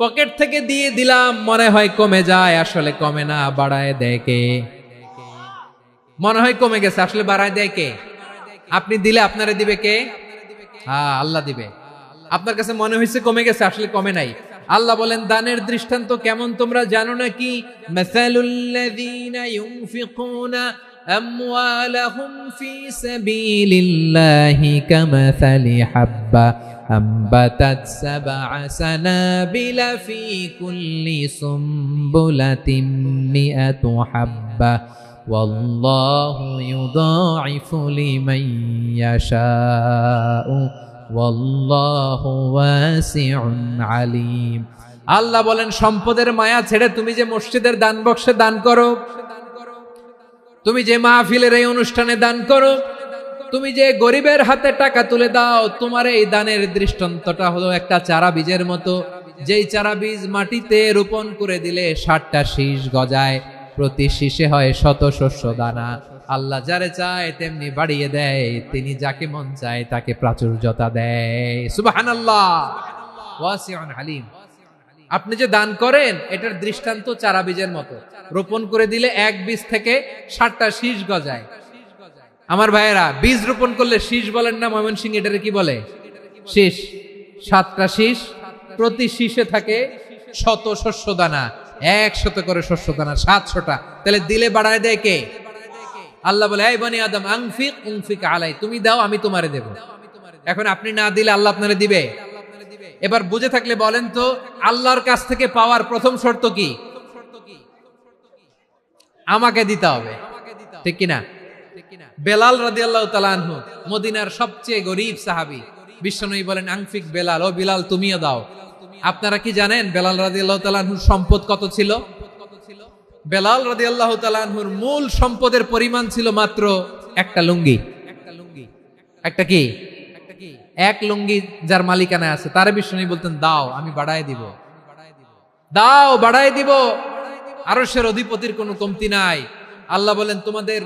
পকেট থেকে দিয়ে দিলাম, মনে হয় কমে যায়, আসলে কমে না, বাড়ায় দেয় কে? মনে হয় কমে গেছে, আসলে বাড়ায় দেয় কে? আপনি দিলে আপনারে দিবে কে? হ্যাঁ, আল্লাহ দিবে। আপনার কাছে মনে হয়েছে কমে গেছে, আসলে কমে নাই। আল্লাহ বলেন দানের দৃষ্টান্ত কেমন তোমরা জানো নাকি? মাসালুল্লাযীনা ইউনফিকুনা আমওয়ালাহুম ফি সাবিলিল্লাহি কামাসালি হাব্বা আম্বাতাত সাবআ সানাবিলা ফি কুল্লি সুমবুলাতিন মিআতু হাব্বা ওয়াল্লাহু ইউদাঈফু লিমান ইয়াশাউ ওয়াল্লাহু ওয়াসিউন আলিম। আল্লাহ বলেন সম্পদের মায়া ছেড়ে তুমি যে মসজিদের দান বক্সে দান করো, তুমি যে মাহফিলের এই অনুষ্ঠানে দান করো, তুমি যে গরিবের হাতে টাকা তুলে দাও, তোমার এই দানের দৃষ্টান্তটা হলো একটা চারা বীজের মতো। যেই চারা বীজ মাটিতে রোপণ করে দিলে 60টা শীষ গজায়, প্রতি শীষে হয় শত শস্য দানা। আল্লাহ যারে চায় তেমনি বাড়িয়ে দেয়, তিনি যাকে মন চায় তাকে প্রাচুর্যতা দেয়। সুবহানাল্লাহ, ওয়াসিউন আলিম। আপনি যে দান করেন এটার দৃষ্টান্ত চারা বীজের মতো, রোপণ করে দিলে এক বীজ থেকে 60টা শীষ গজায়। আমার ভাইয়েরা, বীজ রোপণ করলে শীষ বলেন না ময়মনসিংহ, এটারে কি বলে? শীষ। 7টা শীষ, প্রতি শীষে থাকে শত শস্য দানা, 100 করে শস্য দানা, 700টা। তাহলে দিলে বাড়ায় দেয় কে? আল্লাহ বলে এই বনি আদম আনফিক উনফিক আলাই, তুমি দাও আমি তোমারে দেব। এখন আপনি না দিলে আল্লাহ আপনারে দিবে? এবার বুঝে থাকলে বলেন তো, আল্লাহর কাছ থেকে পাওয়ার প্রথম শর্ত কি? আমাকে দিতে হবে, ঠিক কিনা? বেলাল রাদিয়াল্লাহু তাআলা আনহু মদিনার সবচেয়ে গরীব সাহাবী, বিশ্বনবী বলেন আনফিক বেলাল, ও বেলাল তুমিও দাও। আপনারা কি জানেন বেলাল রাদিয়াল্লাহু তাআলা আনহুর সম্পদ কত ছিল? বেলাল রাদিয়াল্লাহু তাআলা আনহুর মূল সম্পদের পরিমাণ ছিল মাত্র একটা লুঙ্গি। একটা কি? এক লুঙ্গি যার মালিকানায় আছে, তারে বিশ্বনবী বলতেন দাও আমি বাড়ায় দিব, দাও বাড়ায় দিব। আরশের অধিপতির কোনো কমতি নাই। আল্লাহ বলেন তোমাদের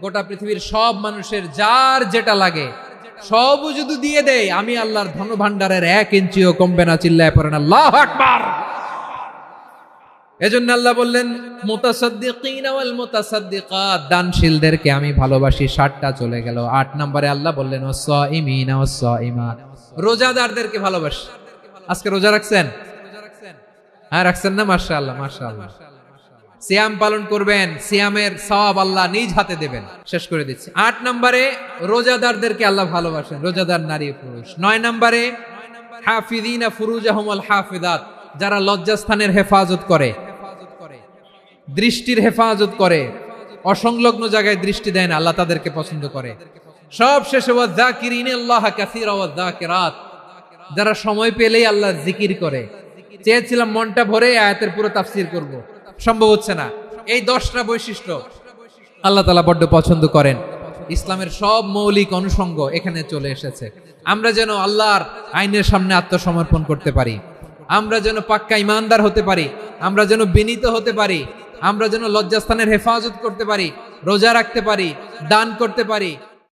গোটা পৃথিবীর সব মানুষের যার যেটা লাগে সব যদি দিয়ে দেয়, আমি আল্লাহর ধন ভান্ডারের 1 ইঞ্চিও কমবে না। চিল্লায় পড়েন আল্লাহু আকবার। এজন্য আল্লাহ বললেন মুতাসাদ্দিকিন ওয়াল মুতাসাদ্দিকাত, দানশীলদেরকে আমি ভালোবাসি। 60টা চলে গেল। 8 নম্বরে আল্লাহ বললেন ওয়াসাইমিন ওয়াসাইমাত, রোজাদারদেরকে ভালোবাসি। আজকে রোজা রাখছেন? হ্যাঁ রাখছেন না? মাশাআল্লাহ মাশাআল্লাহ। সিয়াম পালন করবেন, সিয়ামের সওয়াব আল্লাহ নিজ হাতে দেবেন। শেষ করে দিচ্ছি। 8 নম্বরে রোজাদারদেরকে আল্লাহ ভালোবাসেন, রোজাদার নারী পুরুষ। 9 নম্বরে হাফিজিনা ফুরুজাহুম ওয়াল হাফিজাত, যারা লজ্জাস্থানের হেফাজত করে, দৃষ্টির হেফাজত করে, অসংলগ্ন জায়গায় দৃষ্টি দেয় না, আল্লাহ তাদেরকে পছন্দ করে। সব শেষে ওয়াযাকিরিনাল্লাহ কাসীরা ওয়াযাকিরাত, যারা সময় পেলেই আল্লাহর জিকির করে। চেয়েছিলাম মনটা ভরে আয়াতের পুরো তাফসীর করব, সম্ভব হচ্ছে না। এই 10টা বৈশিষ্ট্য আল্লাহ তাআলা বড্ড পছন্দ করেন। ইসলামের সব মৌলিক অনুষঙ্গ এখানে চলে এসেছে। আমরা যেন আল্লাহর আইনের সামনে আত্মসমর্পণ করতে পারি, আমরা যেন পাক্কা ইমানদার হতে পারি, আমরা যেন বিনীত হতে পারি, আমরা যেন লজ্জাস্থানের হেফাজত করতে পারি, রোজা রাখতে পারি, দান করতে পারি,